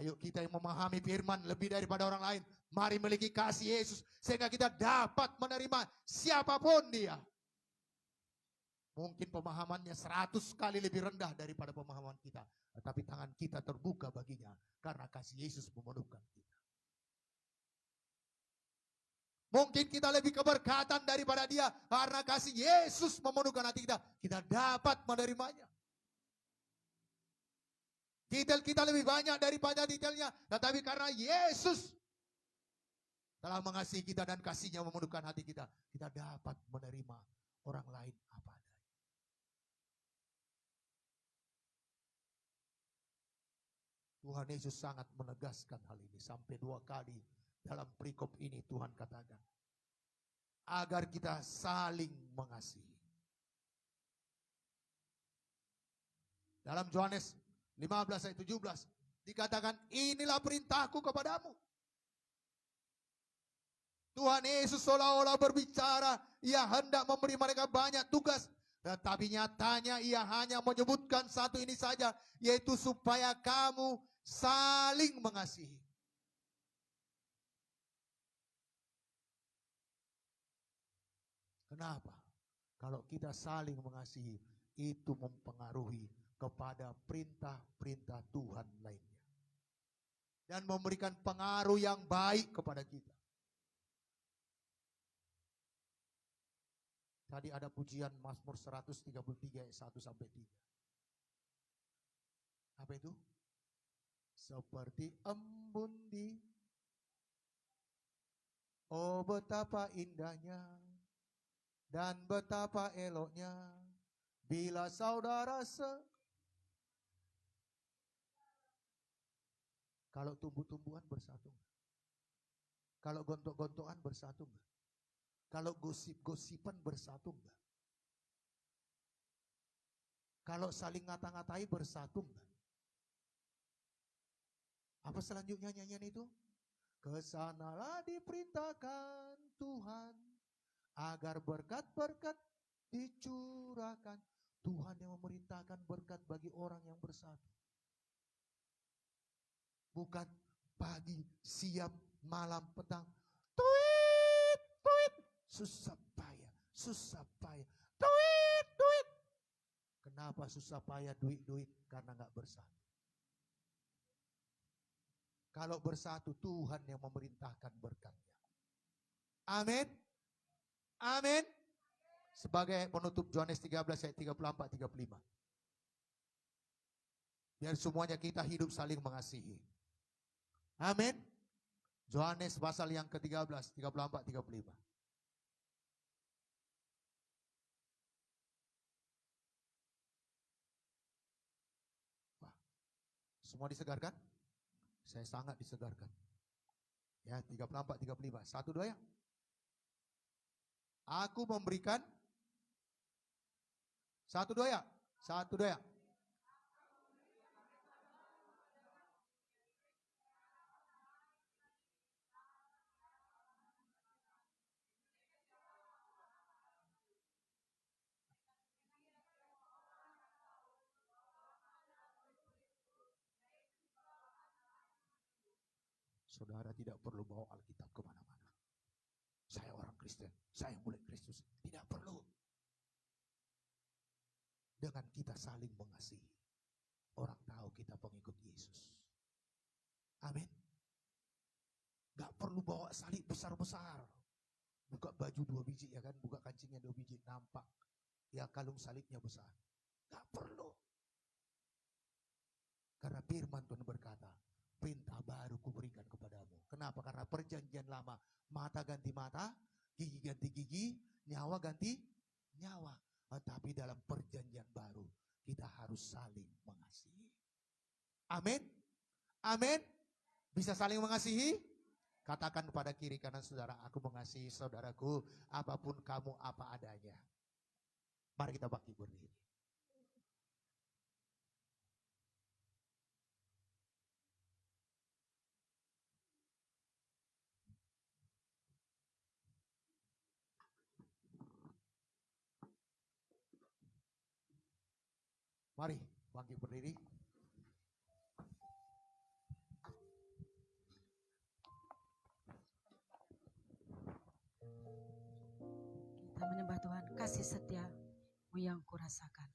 Ayo kita yang memahami firman lebih daripada orang lain, mari memiliki kasih Yesus sehingga kita dapat menerima siapapun dia. Mungkin pemahamannya 100 kali lebih rendah daripada pemahaman kita, tetapi tangan kita terbuka baginya karena kasih Yesus memenuhkan kita. Mungkin kita lebih keberkatan daripada dia karena kasih Yesus memenuhkan hati kita. Kita dapat menerimanya. Detail kita lebih banyak daripada detailnya. Tetapi karena Yesus telah mengasihi kita dan kasihnya memenuhkan hati kita. Kita dapat menerima orang lain apa adanya. Tuhan Yesus sangat menegaskan hal ini. Sampai 2 kali dalam perikop ini Tuhan katakan. Agar kita saling mengasihi. Dalam Yohanes 15 ayat 17 dikatakan, inilah perintahku kepadamu. Tuhan Yesus seolah-olah berbicara, ia hendak memberi mereka banyak tugas. Tetapi nyatanya ia hanya menyebutkan satu ini saja, yaitu supaya kamu saling mengasihi. Kenapa? Kalau kita saling mengasihi, itu mempengaruhi kepada perintah-perintah Tuhan lainnya. Dan memberikan pengaruh yang baik kepada kita. Tadi ada pujian Mazmur 133 ayat 1 sampai 3. Apa itu? Seperti embun di, oh betapa indahnya dan betapa eloknya bila saudara kalau tumbuh-tumbuhan bersatu, kalau gontok-gontokan bersatu enggak? Kalau gosip-gosipan bersatu enggak? Kalau saling ngata-ngatai bersatu enggak? Apa selanjutnya nyanyian itu? Kesanalah diperintahkan Tuhan agar berkat-berkat dicurahkan. Tuhan yang memerintahkan berkat bagi orang yang bersatu. Bukan pagi, siang, malam, petang. Tuit, tuit. Susah payah, susah payah. Duit, duit. Kenapa susah payah duit? Karena gak bersatu. Kalau bersatu, Tuhan yang memerintahkan berkatnya. Amin. Amin. Sebagai penutup Yohanes 13 ayat 34-35. Biar semuanya kita hidup saling mengasihi. Amin. Yohanes pasal yang ke-13, 34-35. Semua disegarkan? Saya sangat disegarkan. Ya, 34-35. 1-2 ya. Aku memberikan 1-2 ya. 1-2 ya. Saudara tidak perlu bawa Alkitab kemana-mana. Saya orang Kristen, saya murid Kristus. Tidak perlu. Dengan kita saling mengasihi, orang tahu kita pengikut Yesus. Amin. Gak perlu bawa salib besar-besar. Buka baju 2 biji ya kan, buka kancingnya 2 biji, nampak. Ya kalung salibnya besar. Gak perlu. Karena firman Tuhan berkata, perintah baru kuberikan kepadamu. Kenapa? Karena perjanjian lama, mata ganti mata, gigi ganti gigi, nyawa ganti nyawa. Tetapi dalam perjanjian baru, kita harus saling mengasihi. Amin. Amin. Bisa saling mengasihi? Katakan pada kiri kanan saudara, aku mengasihi saudaraku apapun kamu apa adanya. Mari kita bangkit berdiri. Mari bangkit berdiri. Kita menyembah Tuhan, kasih setiamu yang kurasakan.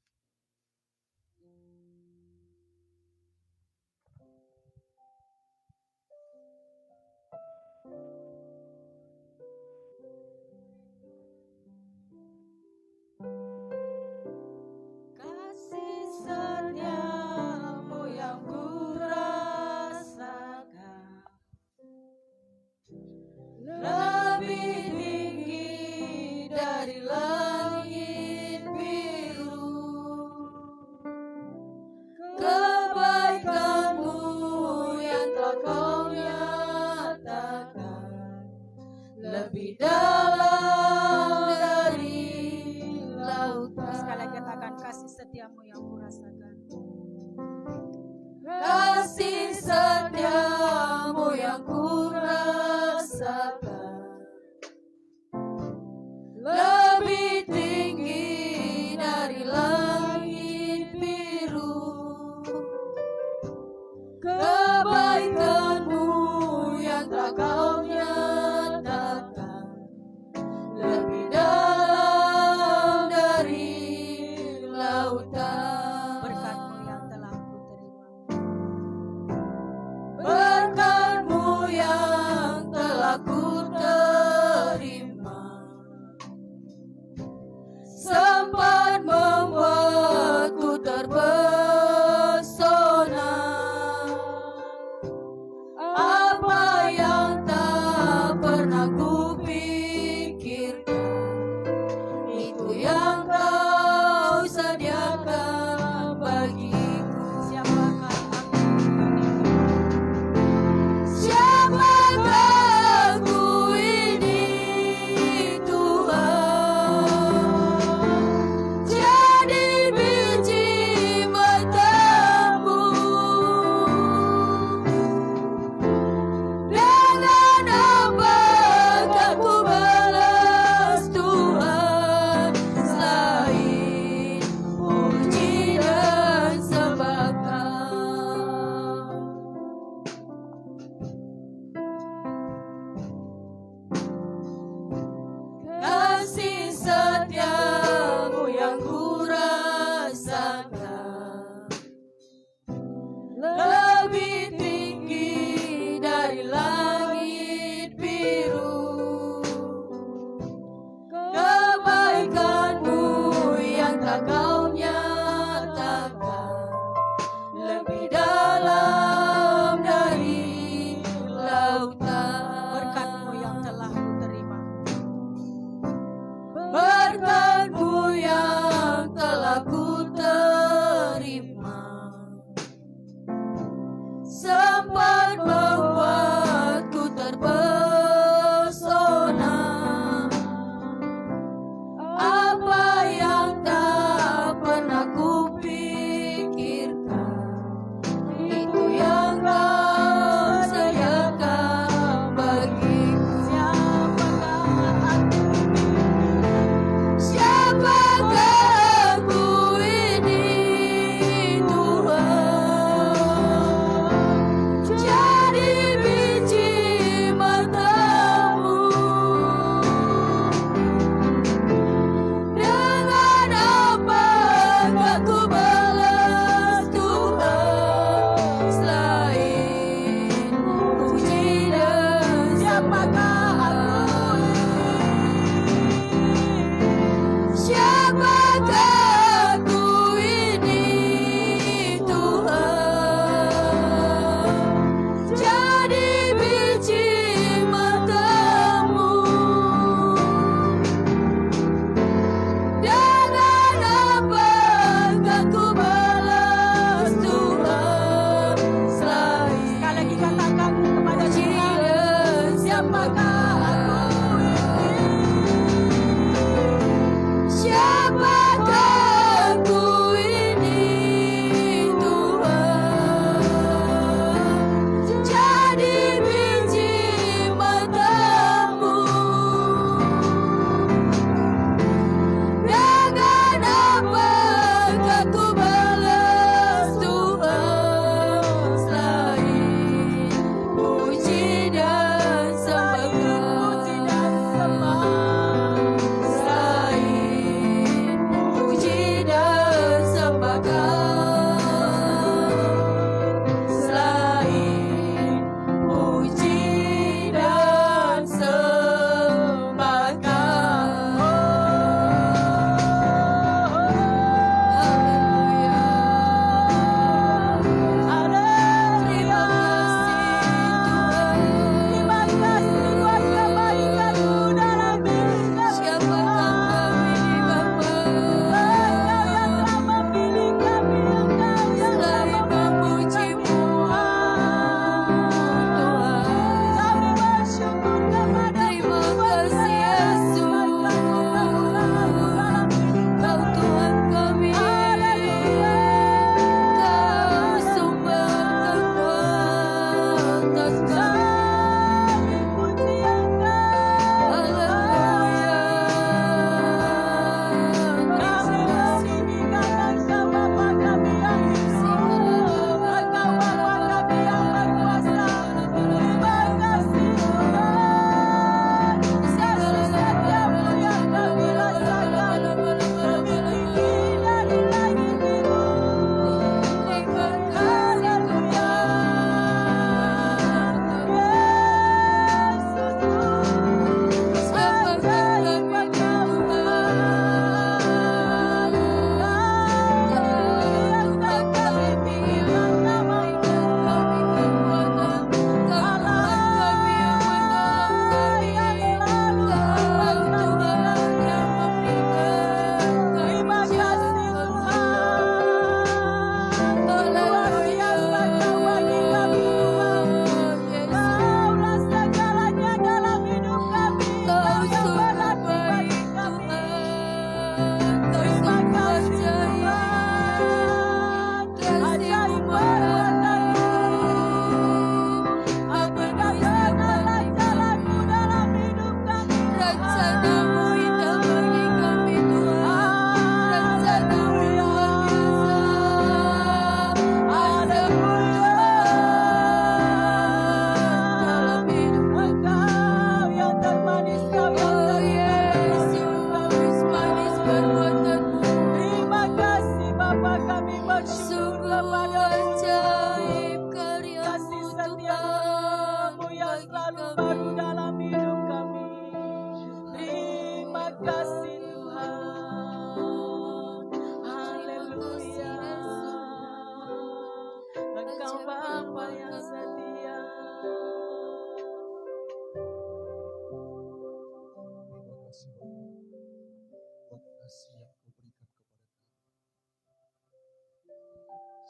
Kasih setiamu yang kurasakan lebih tinggi dari langit biru. Kebaikanmu yang telah kau nyatakan lebih dalam dari lautan. Sekali lagi katakan, kasih setiamu yang kurasakan. Kasih setiamu yang kurasakan lebih tinggi dari langit biru. Kebaikanmu yang telah kau nyatakan lebih dalam dari lautan. Berkat-Mu yang telah ku terima, berkat-Mu yang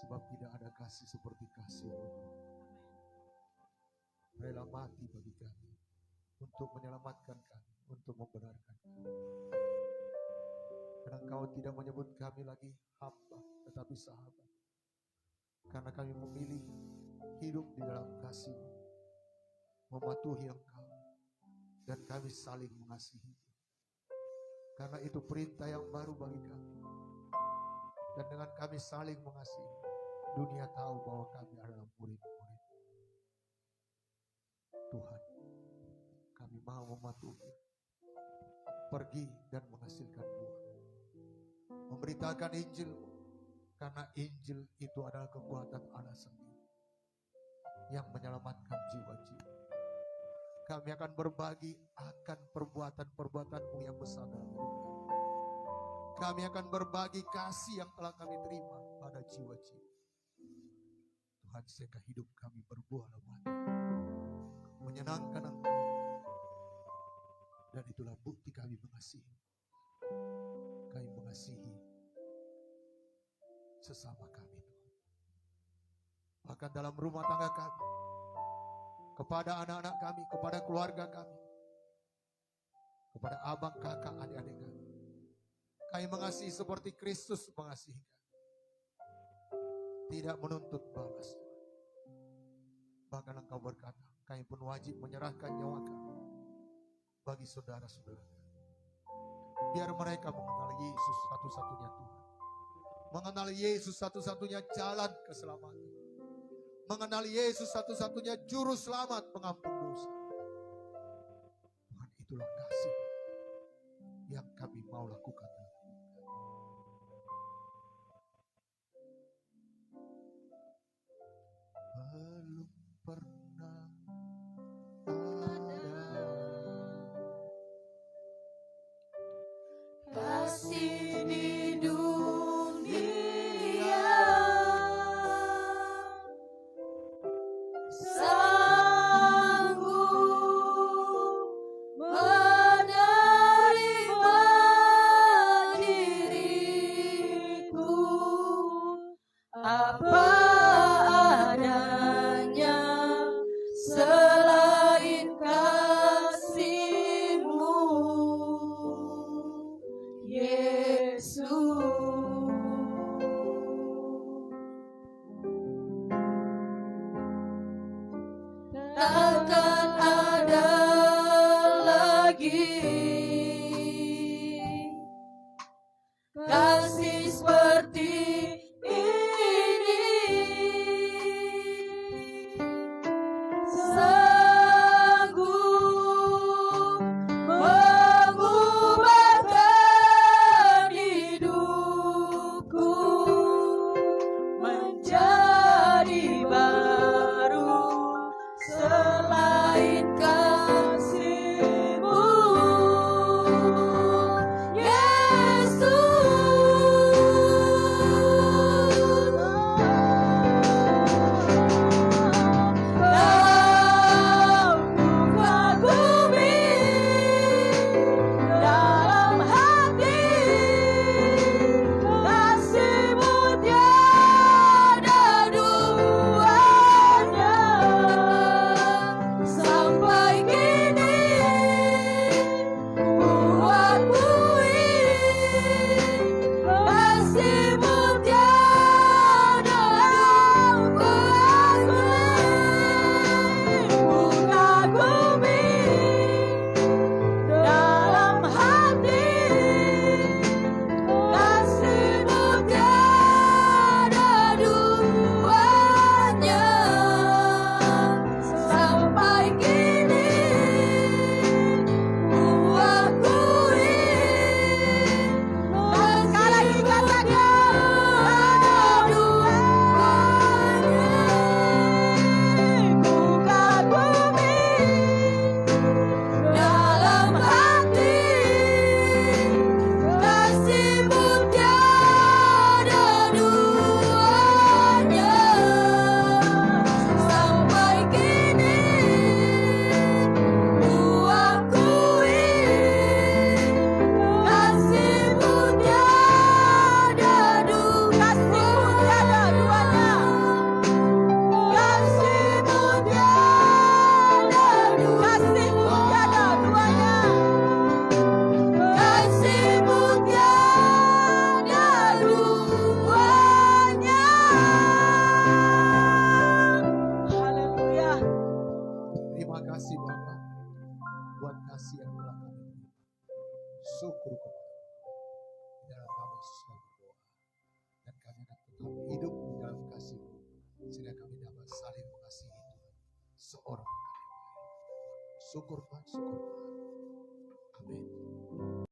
Sebab tidak ada kasih seperti kasih-Mu. Rela mati bagi kami, untuk menyelamatkan kami, untuk membenarkan kami. Karena Engkau tidak menyebut kami lagi hamba, tetapi sahabat. Karena kami memilih hidup di dalam kasih-Mu, mematuhi Engkau, dan kami saling mengasihi. Karena itu perintah yang baru bagi kami. Dan dengan kami saling mengasihi, dunia tahu bahwa kami adalah murid-murid Tuhan. Kami mau mematuhi, pergi dan menghasilkan buah, memberitakan Injil-Mu, karena Injil itu adalah kekuatan Allah sendiri yang menyelamatkan jiwa-jiwa. Kami akan berbagi akan perbuatan-perbuatan-Mu yang besar dalam hidup kami. Kami akan berbagi kasih yang telah kami terima pada jiwa-jiwa. Tuhan, sehingga hidup kami berbuah lebat, menyenangkan Engkau. Dan itulah bukti kami mengasihi. Kami mengasihi sesama kami, Tuhan. Bahkan dalam rumah tangga kami, kepada anak-anak kami, kepada keluarga kami, kepada abang, kakak, adik-adik kami. Kami mengasihi seperti Kristus mengasihi kami. Tidak menuntut balas, Tuhan. Bahkan Engkau berkata, kami pun wajib menyerahkan nyawa kami bagi saudara-saudara kami. Biar mereka mengenal Yesus satu-satunya Tuhan. Mengenal Yesus satu-satunya jalan keselamatan. Mengenal Yesus satu-satunya juru selamat pengampun dosa. Tuhan, itulah kasih yang kami mau lakukan. Belum pernah ada Kasih di dunia sanggup menerima diriku apa adanya, selain kasih-Mu, Yesus. Takkan ada lagi kasih seperti ini. Terima kasih Bapa buat kasih yang telah kami terima. Syukur kepada di dalam nama Yesus kami berdoa. Dan kami akan tetap hidup di dalam kasih-Mu. Sehingga kami dapat saling mengasihi Tuhan. Seorang akan yang lain. Syukur Tuhan, syukur Tuhan. Amin.